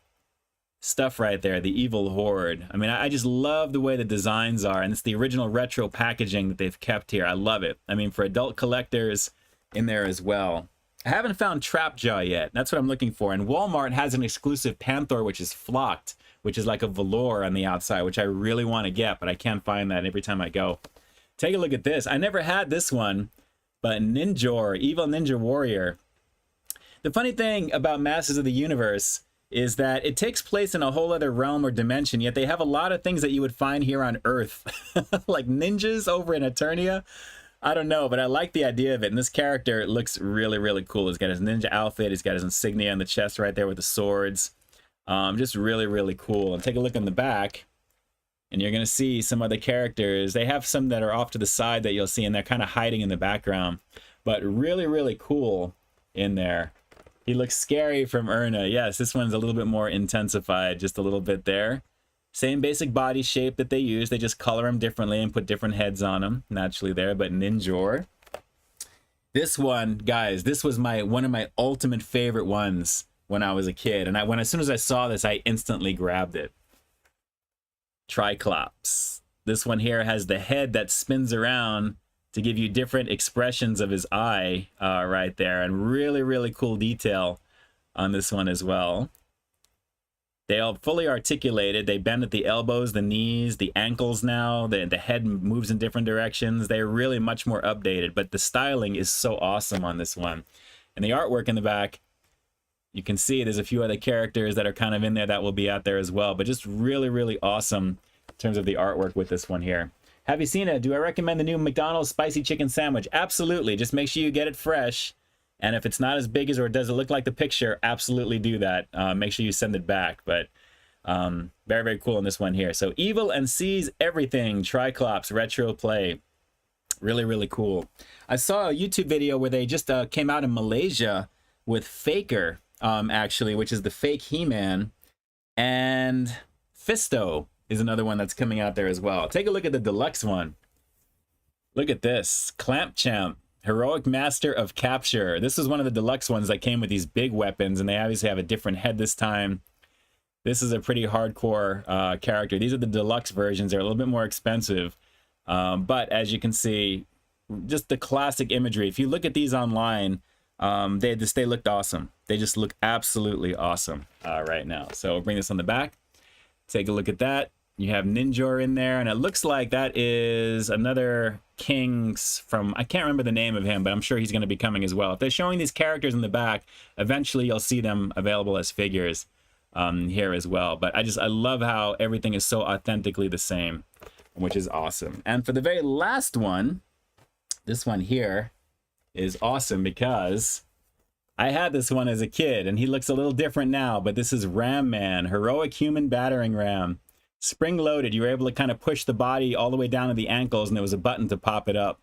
[SPEAKER 1] stuff right there, the evil horde. I mean, I just love the way the designs are, and it's the original retro packaging that they've kept here. I love it. I mean, for adult collectors in there as well. I haven't found Trapjaw yet. That's what I'm looking for. And Walmart has an exclusive Panther, which is flocked, which is like a velour on the outside, which I really want to get, but I can't find that every time I go. Take a look at this. I never had this one, but Ninjor, Evil Ninja Warrior. The funny thing about Masters of the Universe is that it takes place in a whole other realm or dimension, yet they have a lot of things that you would find here on Earth. Like ninjas over in Eternia. I don't know, but I like the idea of it. And this character looks really, really cool. He's got his ninja outfit. He's got his insignia on the chest right there with the swords. Just really, really cool. And take a look on the back, and you're going to see some other characters. They have some that are off to the side that you'll see, and they're kind of hiding in the background. But really, really cool in there. He looks scary from Erna. Yes, this one's a little bit more intensified, just a little bit there. Same basic body shape that they use. They just color them differently and put different heads on them naturally there. But Ninjor. This one, guys, this was one of my ultimate favorite ones when I was a kid. And as soon as I saw this, I instantly grabbed it. Triclops. This one here has the head that spins around to give you different expressions of his eye right there. And really, really cool detail on this one as well. They all fully articulated. They bend at the elbows, the knees, the ankles now. The head moves in different directions. They're really much more updated. But the styling is so awesome on this one. And the artwork in the back, you can see there's a few other characters that are kind of in there that will be out there as well. But just really, really awesome in terms of the artwork with this one here. Have you seen it? Do I recommend the new McDonald's spicy chicken sandwich? Absolutely. Just make sure you get it fresh. And if it's not as big as or does it look like the picture, absolutely do that. Make sure you send it back. But very, very cool in this one here. So Evil and Sees Everything, Triclops, Retro Play. Really, really cool. I saw a YouTube video where they just came out in Malaysia with Faker, actually, which is the fake He-Man. And Fisto is another one that's coming out there as well. Take a look at the deluxe one. Look at this. Clamp Champ, Heroic Master of Capture. This is one of the deluxe ones that came with these big weapons, and they obviously have a different head this time. This is a pretty hardcore character. These are the deluxe versions. They're a little bit more expensive. But as you can see, just the classic imagery. If you look at these online, They looked awesome. They just look absolutely awesome right now. So we'll bring this on the back. Take a look at that. You have Ninjor in there, and it looks like that is another King's from, I can't remember the name of him, but I'm sure he's going to be coming as well. If they're showing these characters in the back, eventually you'll see them available as figures here as well. But I love how everything is so authentically the same, which is awesome. And for the very last one, this one here is awesome because I had this one as a kid, and he looks a little different now, but this is Ram Man, Heroic Human Battering Ram. Spring-loaded, you were able to kind of push the body all the way down to the ankles, and there was a button to pop it up.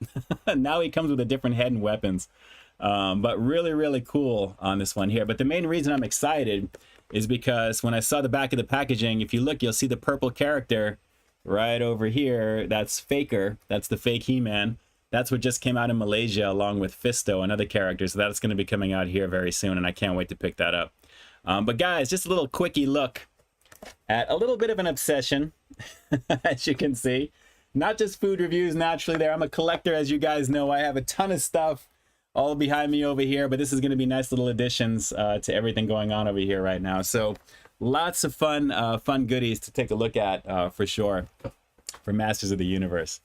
[SPEAKER 1] Now he comes with a different head and weapons. But really, really cool on this one here. But the main reason I'm excited is because when I saw the back of the packaging, if you look, you'll see the purple character right over here. That's Faker. That's the fake He-Man. That's what just came out in Malaysia along with Fisto and other characters. So that's going to be coming out here very soon, and I can't wait to pick that up. But guys, just a little quickie look at a little bit of an obsession, as you can see. Not just food reviews naturally there. I'm a collector, as you guys know. I have a ton of stuff all behind me over here, but this is going to be nice little additions to everything going on over here right now. So lots of fun goodies to take a look at for sure for Masters of the Universe.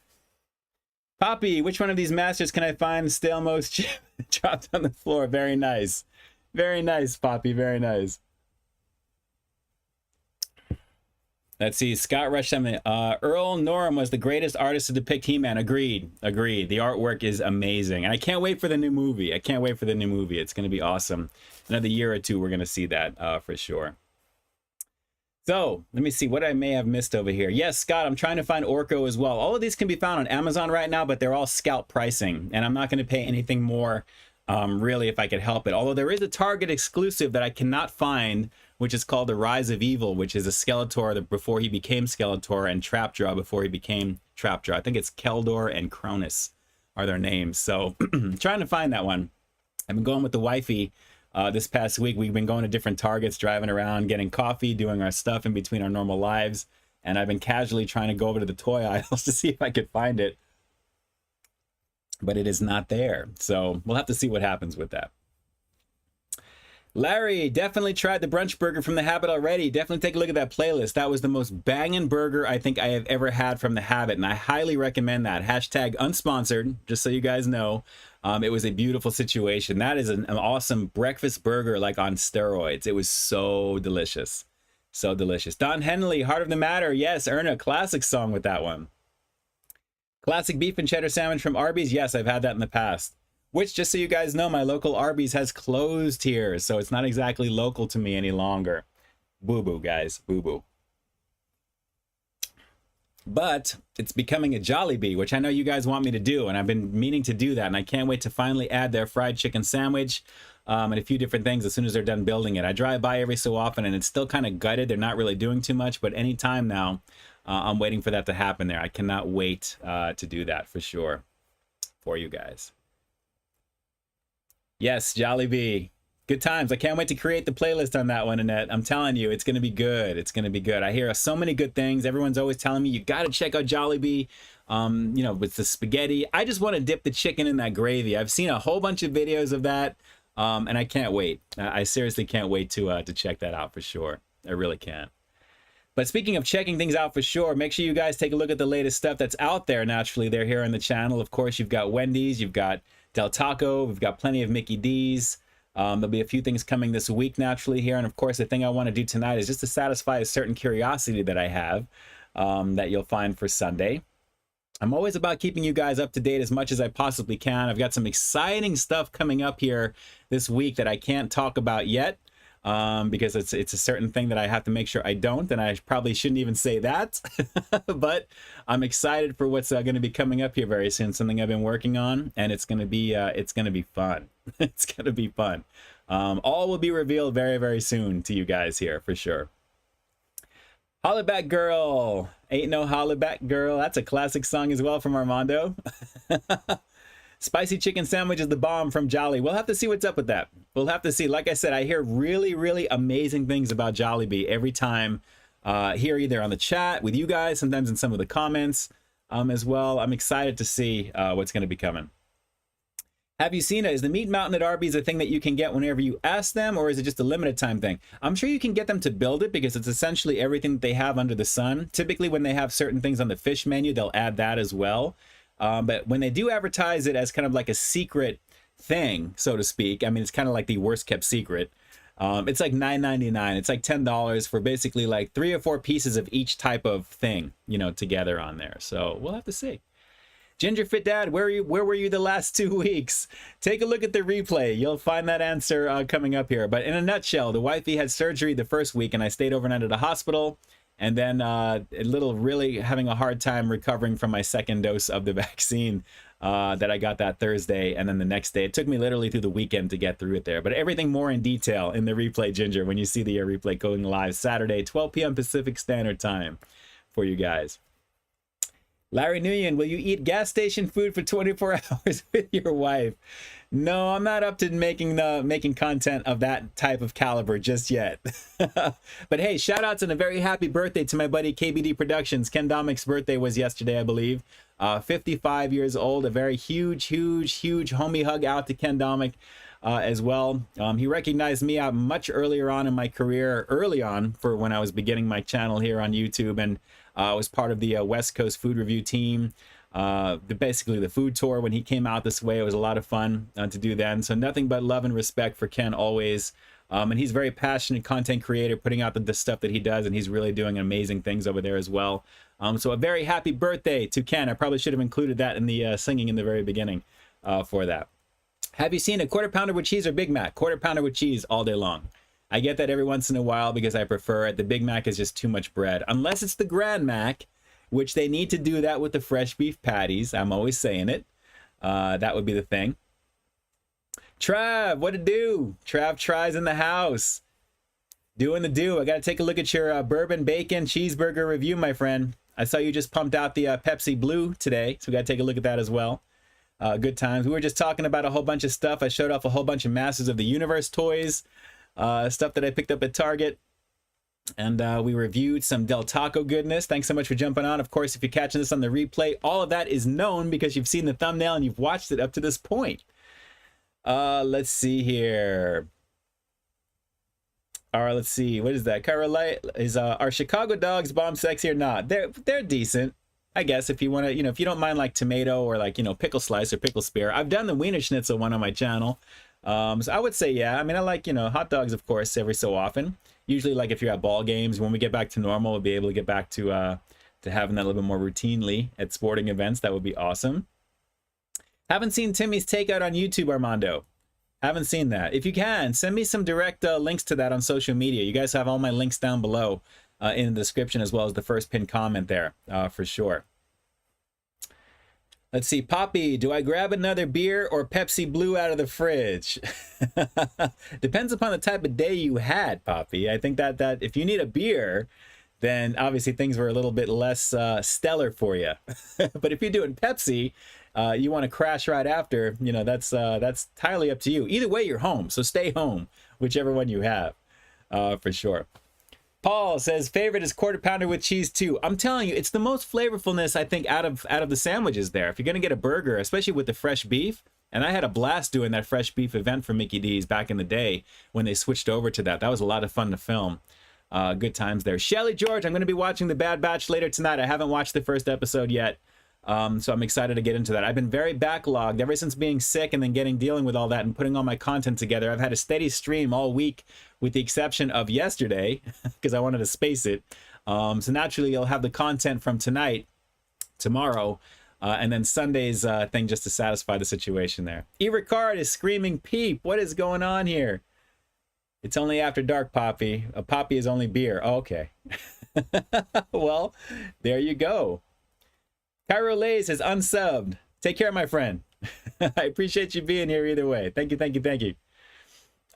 [SPEAKER 1] Poppy, which one of these masters can I find? Stalemost dropped on the floor. Very nice. Very nice, Poppy. Very nice. Let's see. Scott Rush. Earl Norem was the greatest artist to depict He-Man. Agreed. Agreed. The artwork is amazing. And I can't wait for the new movie. I can't wait for the new movie. It's going to be awesome. Another year or two, we're going to see that for sure. So, let me see what I may have missed over here. Yes, Scott, I'm trying to find Orko as well. All of these can be found on Amazon right now, but they're all scalp pricing. And I'm not going to pay anything more, really, if I could help it. Although there is a Target exclusive that I cannot find, which is called The Rise of Evil, which is a Skeletor before he became Skeletor, and Trapjaw before he became Trapjaw. I think it's Keldor and Cronus are their names. So, trying to find that one. I've been going with the wifey. This past week, we've been going to different Targets, driving around, getting coffee, doing our stuff in between our normal lives. And I've been casually trying to go over to the toy aisles to see if I could find it. But it is not there. So we'll have to see what happens with that. Larry, definitely tried the brunch burger from The Habit already. Definitely take a look at that playlist. That was the most banging burger I think I have ever had from The Habit, and I highly recommend that. Hashtag unsponsored, just so you guys know. It was a beautiful situation. That is an awesome breakfast burger, like on steroids. It was so delicious. So delicious. Don Henley, Heart of the Matter. Yes, earn a classic song with that one. Classic beef and cheddar sandwich from Arby's. Yes, I've had that in the past. Which, just so you guys know, my local Arby's has closed here, so it's not exactly local to me any longer. Boo-boo, guys. Boo-boo. But it's becoming a Jollibee, which I know you guys want me to do, and I've been meaning to do that, and I can't wait to finally add their fried chicken sandwich and a few different things as soon as they're done building it. I drive by every so often, and it's still kind of gutted. They're not really doing too much, but anytime now, I'm waiting for that to happen there. I cannot wait to do that for sure for you guys. Yes, Jollibee. Good times. I can't wait to create the playlist on that one, Annette. I'm telling you, it's going to be good. It's going to be good. I hear so many good things. Everyone's always telling me, you got to check out Jollibee, you know, with the spaghetti. I just want to dip the chicken in that gravy. I've seen a whole bunch of videos of that, and I can't wait. I seriously can't wait to check that out for sure. I really can't. But speaking of checking things out for sure, make sure you guys take a look at the latest stuff that's out there. Naturally, they're here on the channel. Of course, you've got Wendy's, you've got Del Taco, we've got plenty of Mickey D's. There'll be a few things coming this week naturally here. And of course, the thing I want to do tonight is just to satisfy a certain curiosity that I have that you'll find for Sunday. I'm always about keeping you guys up to date as much as I possibly can. I've got some exciting stuff coming up here this week that I can't talk about yet. Because it's a certain thing that I have to make sure I don't, and I probably shouldn't even say that. But I'm excited for what's going to be coming up here very soon. Something I've been working on, and it's going to be fun. It's going to be fun. All will be revealed very, very soon to you guys here for sure. Hollaback Girl, ain't no hollaback girl. That's a classic song as well from Armando. Spicy chicken sandwich is the bomb from Jolly. We'll have to see what's up with that. We'll have to see. Like I said, I hear really, really amazing things about Jollibee every time here, either on the chat with you guys, sometimes in some of the comments as well. I'm excited to see what's going to be coming. Have you seen it? Is the Meat Mountain at Arby's a thing that you can get whenever you ask them, or is it just a limited time thing? I'm sure you can get them to build it because it's essentially everything that they have under the sun. Typically, when they have certain things on the fish menu, they'll add that as well. But when they do advertise it as kind of like a secret thing, so to speak, I mean, it's kind of like the worst kept secret. It's like $9.99. It's like $10 for basically like 3 or 4 pieces of each type of thing, you know, together on there. So we'll have to see. Ginger Fit Dad, where were you the last 2 weeks? Take a look at the replay. You'll find that answer coming up here. But in a nutshell, the wifey had surgery the first week, and I stayed overnight at a hospital. And then really having a hard time recovering from my second dose of the vaccine that I got that Thursday. And then the next day, it took me literally through the weekend to get through it there. But everything more in detail in the replay, Ginger, when you see the replay going live Saturday, 12 p.m. Pacific Standard Time for you guys. Larry Nguyen, will you eat gas station food for 24 hours with your wife? No, I'm not up to making content of that type of caliber just yet. But hey, shout outs and a very happy birthday to my buddy KBD Productions. Ken Dominick's birthday was yesterday, I believe. 55 years old. A very huge homie hug out to Ken Dominick as well. He recognized me out much earlier on in my career, early on for when I was beginning my channel here on YouTube, and I was part of the West Coast food review team. Basically the food tour when he came out this way. It was a lot of fun to do then. So nothing but love and respect for Ken always. And he's a very passionate content creator, putting out the stuff that he does, and he's really doing amazing things over there as well. So a very happy birthday to Ken. I probably should have included that in the singing in the very beginning for that. Have you seen a quarter pounder with cheese or Big Mac? Quarter pounder with cheese all day long. I get that every once in a while because I prefer it. The Big Mac is just too much bread. Unless it's the Grand Mac, which they need to do that with the fresh beef patties. I'm always saying it. That would be the thing. Trav, what to do? Trav tries in the house. Doing the do. I got to take a look at your bourbon bacon cheeseburger review, my friend. I saw you just pumped out the Pepsi Blue today, so we got to take a look at that as well. Good times. We were just talking about a whole bunch of stuff. I showed off a whole bunch of Masters of the Universe toys, stuff that I picked up at Target. And we reviewed some Del Taco goodness. Thanks so much for jumping on. Of course, if you're catching this on the replay, all of that is known because you've seen the thumbnail and you've watched it up to this point. Let's see here. All right, let's see. What is that? Kyra is are Chicago dogs bomb sexy or not? They're decent, I guess. If you want to, if you don't mind like tomato or like pickle slice or pickle spear. I've done the Wiener Schnitzel one on my channel. So I would say yeah. I mean, I like hot dogs, of course, every so often. Usually, like if you're at ball games, when we get back to normal, we'll be able to get back to having that a little bit more routinely at sporting events. That would be awesome. Haven't seen Timmy's Takeout on YouTube, Armando. Haven't seen that. If you can, send me some direct links to that on social media. You guys have all my links down below in the description, as well as the first pinned comment there for sure. Let's see, Poppy, do I grab another beer or Pepsi Blue out of the fridge? Depends upon the type of day you had, Poppy. I think that if you need a beer, then obviously things were a little bit less stellar for you. But if you're doing Pepsi, you want to crash right after, that's entirely up to you. Either way, you're home, so stay home, whichever one you have, for sure. Paul says favorite is quarter pounder with cheese too. I'm telling you, it's the most flavorfulness I think out of the sandwiches there. If you're gonna get a burger, especially with the fresh beef, and I had a blast doing that fresh beef event for Mickey D's back in the day when they switched over to that. That was a lot of fun to film. Good times there. Shelly George, I'm going to be watching The Bad Batch later tonight. I haven't watched the first episode yet, so I'm excited to get into that. I've been very backlogged ever since being sick and then dealing with all that and putting all my content together. I've had a steady stream all week with the exception of yesterday because I wanted to space it. So naturally you'll have the content from tonight, tomorrow, and then Sunday's thing just to satisfy the situation there. E. Ricard is screaming peep. What is going on here? It's only after dark, Poppy. A Poppy is only beer. Oh, okay. Well, there you go. Cairo Lays is unsubbed. Take care, my friend. I appreciate you being here either way. Thank you, thank you, thank you.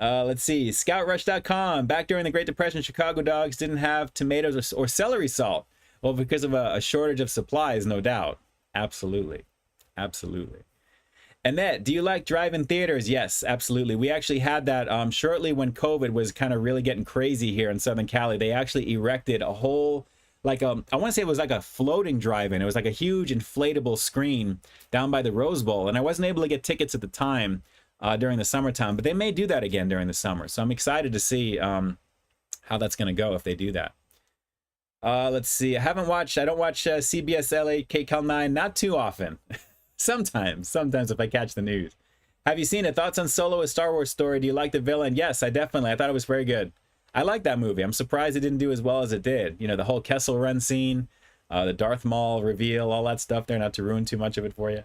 [SPEAKER 1] Let's see. ScoutRush.com. Back during the Great Depression, Chicago dogs didn't have tomatoes or celery salt. Well, because of a shortage of supplies, no doubt. Absolutely. Absolutely. Annette, do you like drive-in theaters? Yes, absolutely. We actually had that shortly when COVID was kind of really getting crazy here in Southern Cali. They actually erected a whole like I want to say it was like a floating drive-in. It was like a huge inflatable screen down by the Rose Bowl, and I wasn't able to get tickets at the time during the summertime, but they may do that again during the summer. So I'm excited to see how that's going to go if they do that. Let's see. I don't watch CBS LA KCAL 9 not too often. sometimes if I catch the news. Have you seen it? Thoughts on Solo: A Star Wars Story? Do you like the villain? Yes, I thought it was very good. I like that movie. I'm surprised it didn't do as well as it did. You know, the whole Kessel Run scene, the Darth Maul reveal, all that stuff there, not to ruin too much of it for you.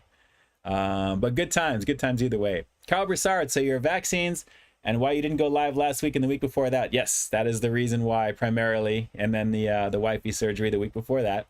[SPEAKER 1] But good times either way. Carl Broussard, so your vaccines and why you didn't go live last week and the week before that. Yes, that is the reason why primarily. And then the wifey surgery the week before that.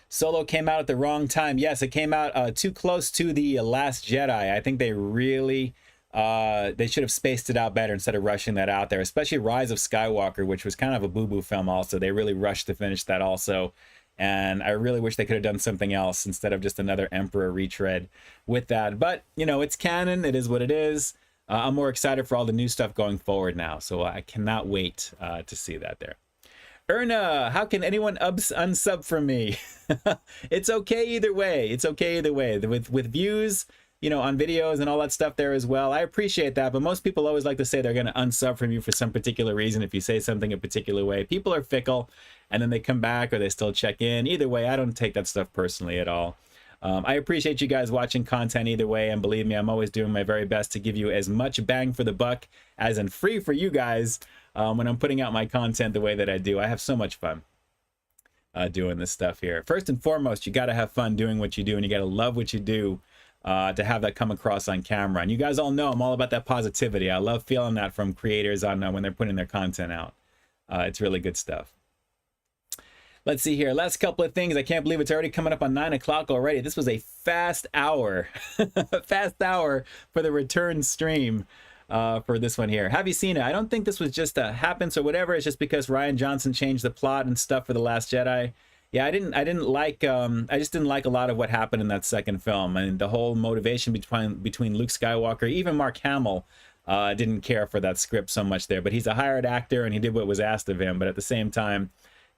[SPEAKER 1] Solo came out at the wrong time. Yes, it came out too close to the Last Jedi. I think they really... they should have spaced it out better instead of rushing that out there, especially Rise of Skywalker, which was kind of a boo-boo film also. They really rushed to finish that also. And I really wish they could have done something else instead of just another Emperor retread with that. But, you know, it's canon. It is what it is. I'm more excited for all the new stuff going forward now. So I cannot wait to see that there. Erna, how can anyone unsub from me? It's okay either way. It's okay either way. With views... you know, on videos and all that stuff there as well. I appreciate that, but most people always like to say they're going to unsub from you for some particular reason if you say something a particular way. People are fickle, and then they come back or they still check in. Either way, I don't take that stuff personally at all. I appreciate you guys watching content either way, and believe me, I'm always doing my very best to give you as much bang for the buck as in free for you guys when I'm putting out my content the way that I do. I have so much fun doing this stuff here. First and foremost, you got to have fun doing what you do, and you got to love what you do. To have that come across on camera. And you guys all know I'm all about that positivity. I love feeling that from creators on when they're putting their content out. It's really good stuff. Let's see here. Last couple of things. I can't believe it's already coming up on 9 o'clock already. This was a fast hour. Fast hour for the return stream for this one here. Have you seen it? I don't think this was just a happens or whatever. It's just because Rian Johnson changed the plot and stuff for The Last Jedi. Yeah, I just didn't like a lot of what happened in that second film, and the whole motivation between Luke Skywalker, even Mark Hamill, didn't care for that script so much there. But he's a hired actor, and he did what was asked of him. But at the same time,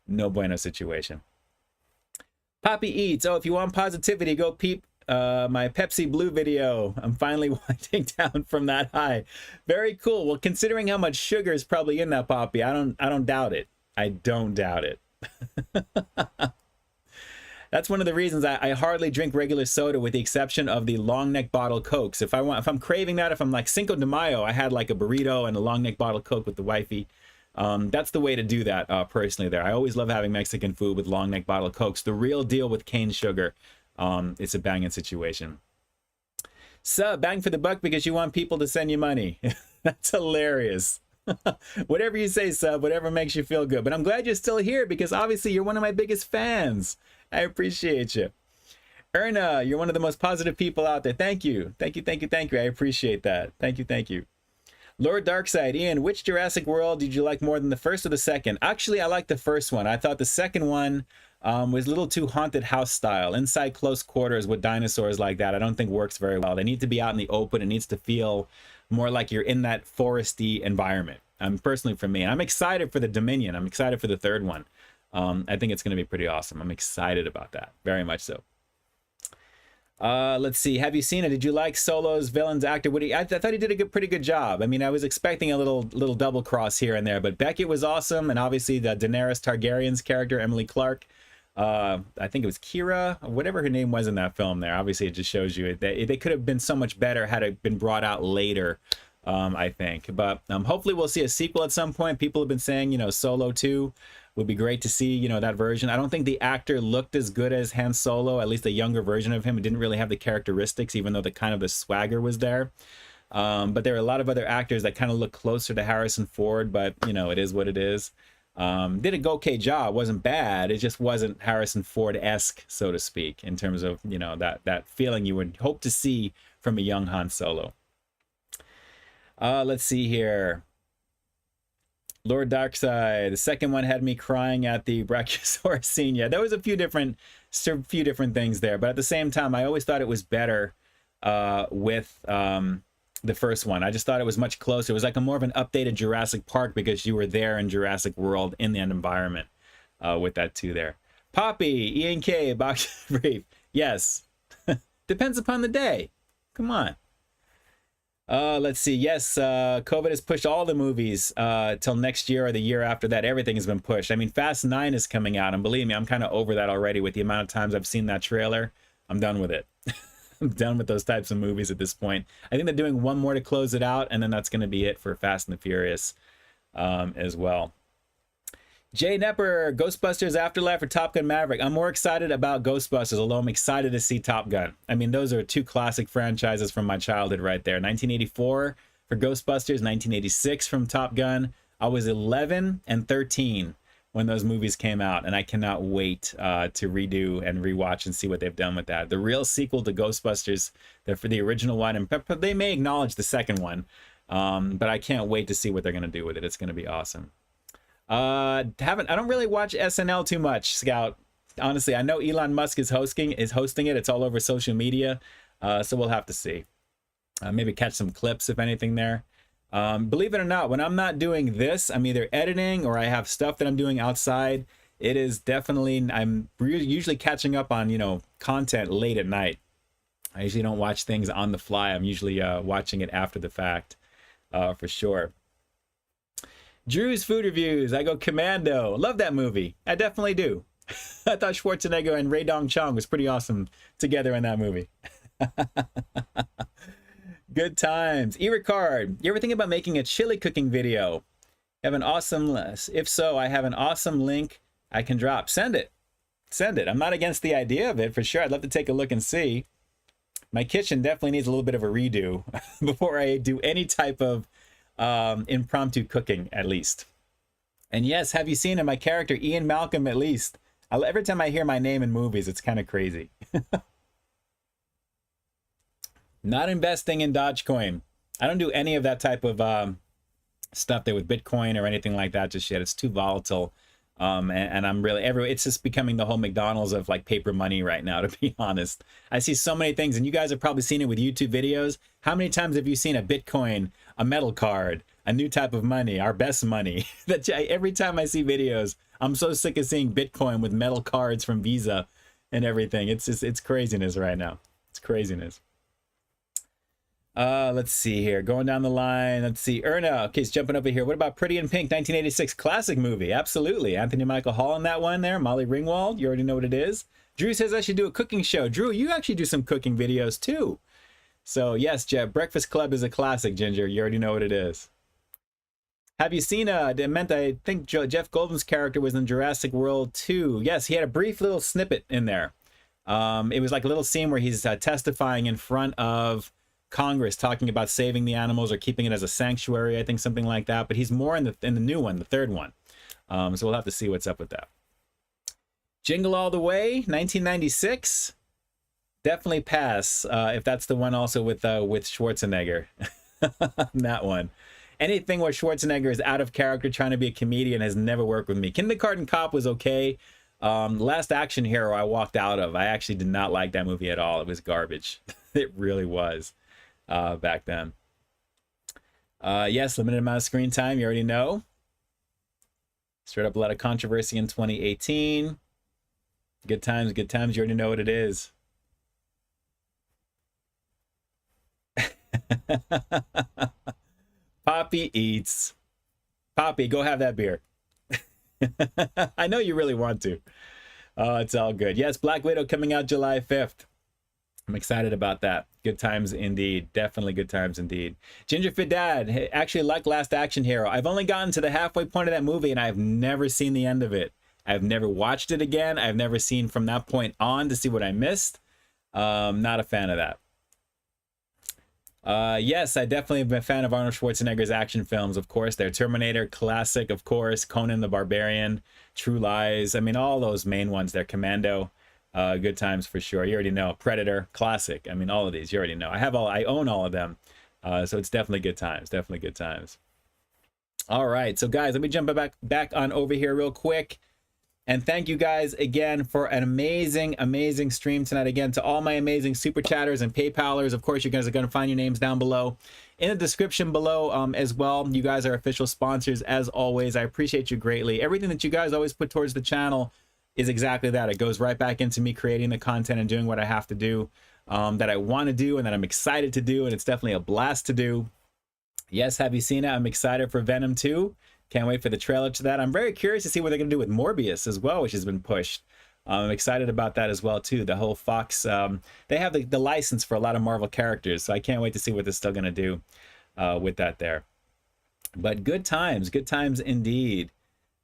[SPEAKER 1] no bueno situation. Poppy Eats. Oh, if you want positivity, go peep my Pepsi Blue video. I'm finally winding down from that high. Very cool. Well, considering how much sugar is probably in that Poppy, I don't doubt it. I don't doubt it. That's one of the reasons I hardly drink regular soda, with the exception of the long neck bottle Cokes. If I'm craving that, if I'm like Cinco de Mayo, I had like a burrito and a long neck bottle Coke with the wifey. That's the way to do that personally there. I always love having Mexican food with long neck bottle Cokes. The real deal with cane sugar. It's a banging situation. Sub, bang for the buck because you want people to send you money. That's hilarious. Whatever you say, Sub, whatever makes you feel good. But I'm glad you're still here because obviously you're one of my biggest fans. I appreciate you. Erna, you're one of the most positive people out there. Thank you. Thank you. I appreciate that. Thank you. Lord Darkside, Ian, which Jurassic World did you like more than the first or the second? Actually, I liked the first one. I thought the second one was a little too haunted house style. Inside close quarters with dinosaurs like that, I don't think works very well. They need to be out in the open. It needs to feel more like you're in that foresty environment. Personally, for me, I'm excited for the Dominion. I'm excited for the third one. I think it's going to be pretty awesome. I'm excited about that, very much so. Let's see. Have you seen it? Did you like Solo's villain's actor? I thought he did a pretty good job. I mean, I was expecting a little double cross here and there, but Beckett was awesome, and obviously the Daenerys Targaryen's character, Emily Clark. I think it was Kira, whatever her name was in that film there. Obviously, it just shows you they could have been so much better had it been brought out later, I think. But hopefully we'll see a sequel at some point. People have been saying, Solo 2 would be great to see, that version. I don't think the actor looked as good as Han Solo, at least a younger version of him. It didn't really have the characteristics, even though the swagger was there. But there are a lot of other actors that kind of look closer to Harrison Ford, but, it is what it is. Did a okay job. Wasn't bad. It just wasn't Harrison Ford-esque, so to speak, in terms of, that feeling you would hope to see from a young Han Solo. Let's see here. Lord Darkside, the second one had me crying at the Brachiosaurus scene. Yeah, there was a few different things there, but at the same time, I always thought it was better with the first one. I just thought it was much closer. It was like more of an updated Jurassic Park because you were there in Jurassic World in that environment. with that too there. Poppy, Ian K, Box Brief. Yes. Depends upon the day. Come on. Let's see. Yes, COVID has pushed all the movies till next year or the year after that. Everything has been pushed. I mean, Fast 9 is coming out, and believe me, I'm kind of over that already with the amount of times I've seen that trailer. I'm done with it. I'm done with those types of movies at this point. I think they're doing one more to close it out, and then that's going to be it for Fast and the Furious as well. Jay Nepper, Ghostbusters Afterlife or Top Gun Maverick. I'm more excited about Ghostbusters, although I'm excited to see Top Gun. I mean, those are two classic franchises from my childhood right there. 1984 for Ghostbusters, 1986 from Top Gun. I was 11 and 13 when those movies came out, and I cannot wait to redo and rewatch and see what they've done with that. The real sequel to Ghostbusters, they're for the original one, and they may acknowledge the second one, but I can't wait to see what they're going to do with it. It's going to be awesome. I don't really watch SNL too much, Scout. Honestly, I know Elon Musk is hosting it. It's all over social media, so we'll have to see. Maybe catch some clips, if anything, there. Believe it or not, when I'm not doing this, I'm either editing or I have stuff that I'm doing outside. It is definitely, I'm usually catching up on, content late at night. I usually don't watch things on the fly. I'm usually watching it after the fact, for sure. Drew's Food Reviews. I go Commando. Love that movie. I definitely do. I thought Schwarzenegger and Ray Dong Chong was pretty awesome together in that movie. Good times. E-Ricard, you ever think about making a chili cooking video? Have an awesome list. If so, I have an awesome link I can drop. Send it. Send it. I'm not against the idea of it, for sure. I'd love to take a look and see. My kitchen definitely needs a little bit of a redo before I do any type of impromptu cooking, at least. And yes, have you seen my character Ian Malcolm? At least every time I hear my name in movies, it's kind of crazy. Not investing in Dogecoin. I don't do any of that type of stuff there with Bitcoin or anything like that just yet. It's too volatile. And I'm really it's just becoming the whole McDonald's of like paper money right now, to be honest. I see so many things, and you guys have probably seen it with YouTube videos. How many times have you seen a Bitcoin, a metal card, a new type of money, our best money? Every time I see videos, I'm so sick of seeing Bitcoin with metal cards from Visa and everything. It's craziness right now. It's craziness. Let's see here. Going down the line. Let's see. Erna. Okay, it's jumping over here. What about Pretty in Pink, 1986? Classic movie. Absolutely. Anthony Michael Hall in that one there. Molly Ringwald. You already know what it is. Drew says I should do a cooking show. Drew, you actually do some cooking videos too. So yes, Jeff, Breakfast Club is a classic, Ginger. You already know what it is. Have you seen I think Jeff Goldblum's character was in Jurassic World 2. Yes, he had a brief little snippet in there. It was like a little scene where he's testifying in front of Congress, talking about saving the animals or keeping it as a sanctuary, I think, something like that. But he's more in the new one, the third one. So we'll have to see what's up with that. Jingle All the Way, 1996. Definitely pass if that's the one also with Schwarzenegger. That one. Anything where Schwarzenegger is out of character trying to be a comedian has never worked with me. Kindergarten Cop was okay. Last Action Hero I walked out of. I actually did not like that movie at all. It was garbage. It really was back then. Yes, limited amount of screen time. You already know. Stirred up a lot of controversy in 2018. Good times, good times. You already know what it is. Poppy eats. Poppy, go have that beer. I know you really want to. It's all good. Yes, Black Widow coming out July 5th. I'm excited about that. Good times indeed. Definitely good times indeed. Ginger Fit Dad, actually like Last Action Hero. I've only gotten to the halfway point of that movie and I've never seen the end of it. I've never watched it again. I've never seen from that point on to see what I missed. Not a fan of that. Yes, I definitely have been a fan of Arnold Schwarzenegger's action films, of course. They're Terminator, classic, of course. Conan the Barbarian, True Lies. I mean, all those main ones. They're Commando. Good times for sure. You already know. Predator, classic. I mean, all of these, you already know. I own all of them. So it's definitely good times. Definitely good times. All right. So guys, let me jump back on over here real quick. And thank you guys again for an amazing, amazing stream tonight. Again, to all my amazing super chatters and PayPalers, of course, you guys are going to find your names down below in the description below as well. You guys are official sponsors as always. I appreciate you greatly. Everything that you guys always put towards the channel is exactly that. It goes right back into me creating the content and doing what I have to do, that I want to do and that I'm excited to do. And it's definitely a blast to do. Yes, have you seen it? I'm excited for Venom 2. Can't wait for the trailer to that. I'm very curious to see what they're going to do with Morbius as well, which has been pushed. I'm excited about that as well, too. The whole Fox, they have the license for a lot of Marvel characters, so I can't wait to see what they're still going to do with that there. But good times indeed.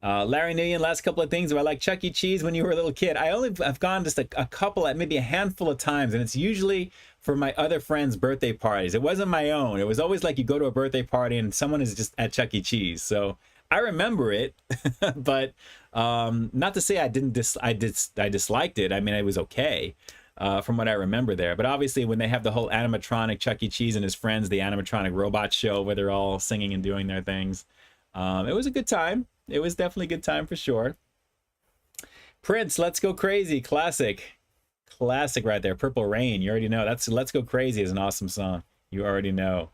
[SPEAKER 1] Larry Nguyen, last couple of things. Do I like Chuck E. Cheese when you were a little kid? I've gone just a couple, maybe a handful of times, and it's usually for my other friends' birthday parties. It wasn't my own. It was always like you go to a birthday party and someone is just at Chuck E. Cheese. So I remember it, but not to say I disliked it. I mean, it was okay from what I remember there. But obviously, when they have the whole animatronic Chuck E. Cheese and his friends, the animatronic robot show where they're all singing and doing their things, it was a good time. It was definitely a good time for sure. Prince, Let's Go Crazy, classic right there. Purple Rain, you already know. That's Let's Go Crazy is an awesome song. You already know.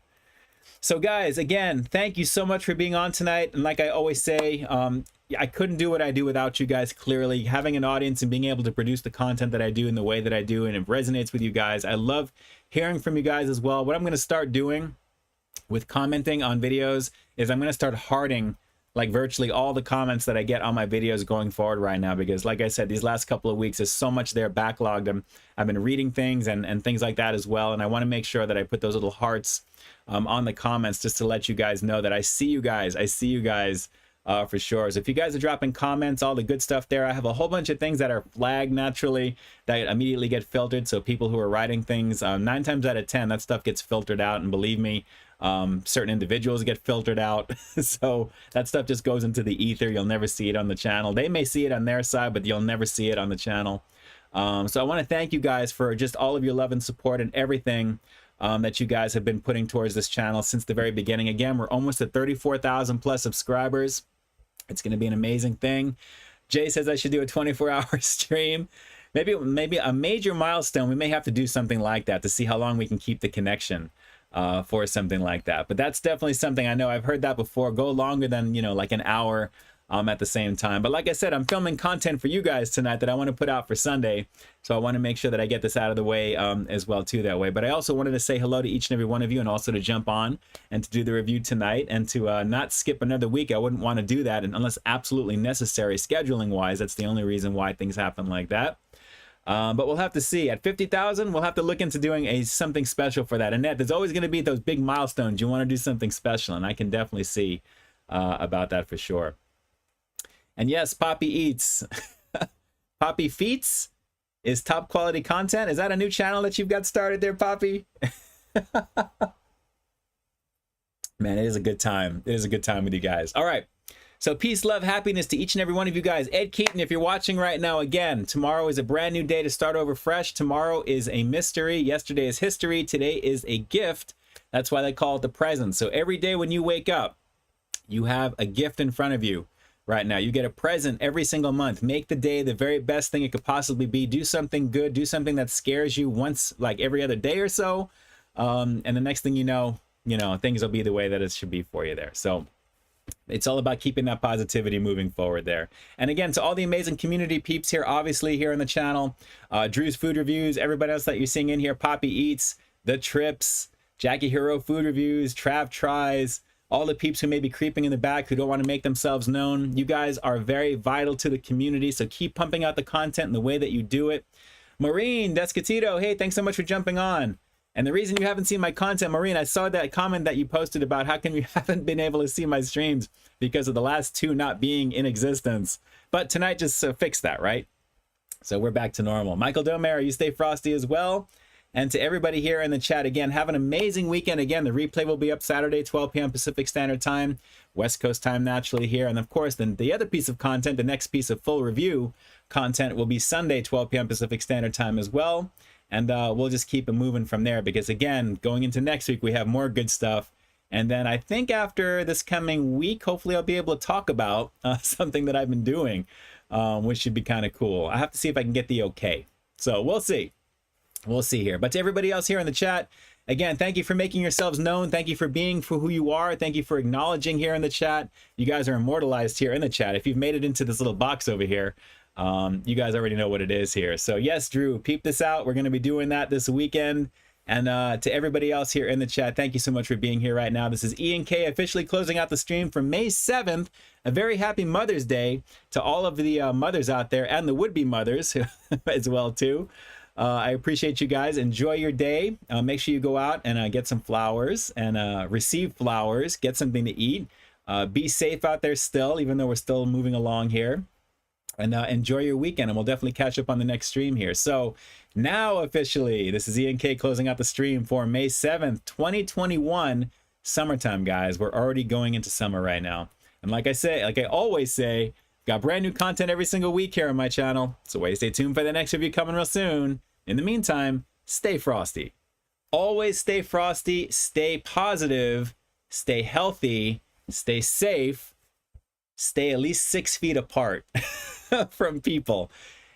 [SPEAKER 1] So guys, again, thank you so much for being on tonight. And like I always say, I couldn't do what I do without you guys. Clearly, having an audience and being able to produce the content that I do in the way that I do, and it resonates with you guys. I love hearing from you guys as well. What I'm going to start doing with commenting on videos is I'm going to start hearting like virtually all the comments that I get on my videos going forward right now, because like I said, these last couple of weeks, there's so much there backlogged. I've been reading things and things like that as well. And I want to make sure that I put those little hearts on the comments just to let you guys know that I see you guys. I see you guys for sure. So if you guys are dropping comments, all the good stuff there, I have a whole bunch of things that are flagged naturally that immediately get filtered. So people who are writing things, 9 times out of 10, that stuff gets filtered out. And believe me, certain individuals get filtered out. So that stuff just goes into the ether. You'll never see it on the channel. They may see it on their side, but you'll never see it on the channel. So I want to thank you guys for just all of your love and support and everything that you guys have been putting towards this channel since the very beginning. Again, we're almost at 34,000 plus subscribers. It's going to be an amazing thing. Jay says I should do a 24-hour stream. Maybe a major milestone. We may have to do something like that to see how long we can keep the connection for something like that. But that's definitely something I know I've heard that before. Go longer than, you know, like an hour at the same time. But like I said, I'm filming content for you guys tonight that I want to put out for Sunday. So I want to make sure that I get this out of the way as well too that way. But I also wanted to say hello to each and every one of you, and also to jump on and to do the review tonight and to not skip another week. I wouldn't want to do that unless absolutely necessary scheduling wise. That's the only reason why things happen like that. But we'll have to see. At 50,000, we'll have to look into doing something special for that. Annette, there's always going to be those big milestones. You want to do something special, and I can definitely see about that for sure. And yes, Poppy Eats. Poppy Feats is top quality content. Is that a new channel that you've got started there, Poppy? Man, it is a good time. It is a good time with you guys. All right. So peace, love, happiness to each and every one of you guys. Ed Keaton, if you're watching right now, again, tomorrow is a brand new day to start over fresh. Tomorrow is a mystery. Yesterday is history. Today is a gift. That's why they call it the present. So every day when you wake up, you have a gift in front of you right now. You get a present every single month. Make the day the very best thing it could possibly be. Do something good. Do something that scares you once, like every other day or so. And the next thing you know, things will be the way that it should be for you there. So it's all about keeping that positivity moving forward there. And again, to all the amazing community peeps here, obviously here on the channel, Drew's Food Reviews, everybody else that you're seeing in here, Poppy Eats, The Trips, Jackie Hero Food Reviews, Trav Tries, all the peeps who may be creeping in the back who don't want to make themselves known. You guys are very vital to the community, so keep pumping out the content in the way that you do it. Maureen Descatito, hey, thanks so much for jumping on. And the reason you haven't seen my content, Maureen, I saw that comment that you posted about how come you haven't been able to see my streams because of the last 2 not being in existence. But tonight just fixed that, right? So we're back to normal. Michael Domer, you stay frosty as well. And to everybody here in the chat, again, have an amazing weekend. Again, the replay will be up Saturday, 12 p.m. Pacific Standard Time, West Coast time naturally here. And of course, then the other piece of content, the next piece of full review content will be Sunday, 12 p.m. Pacific Standard Time as well. And we'll just keep it moving from there because, again, going into next week, we have more good stuff. And then I think after this coming week, hopefully I'll be able to talk about something that I've been doing, which should be kind of cool. I have to see if I can get the okay. So we'll see. We'll see here. But to everybody else here in the chat, again, thank you for making yourselves known. Thank you for being for who you are. Thank you for acknowledging here in the chat. You guys are immortalized here in the chat. If you've made it into this little box over here, you guys already know what it is here. So yes, Drew, peep this out. We're going to be doing that this weekend. And to everybody else here in the chat, thank you so much for being here right now. This is Ian K officially closing out the stream for May 7th. A very happy Mother's Day to all of the mothers out there and the would-be mothers as well too. I appreciate you guys. Enjoy your day. Make sure you go out and get some flowers and receive flowers. Get something to eat. Be safe out there still, even though we're still moving along here. And enjoy your weekend, and we'll definitely catch up on the next stream here. So now officially, this is Ian K closing out the stream for May 7th, 2021, summertime, guys. We're already going into summer right now. And like I say, like I always say, got brand new content every single week here on my channel. So wait, stay tuned for the next review coming real soon. In the meantime, stay frosty. Always stay frosty, stay positive, stay healthy, stay safe, stay at least 6 feet apart from people.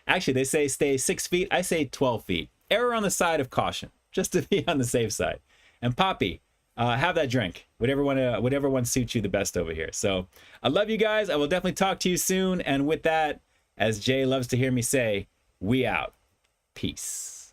[SPEAKER 1] Actually, they say stay 6 feet. I say 12 feet. Error on the side of caution, just to be on the safe side. And Poppy, have that drink. Whatever one suits you the best over here. So I love you guys. I will definitely talk to you soon. And with that, as Jay loves to hear me say, we out. Peace.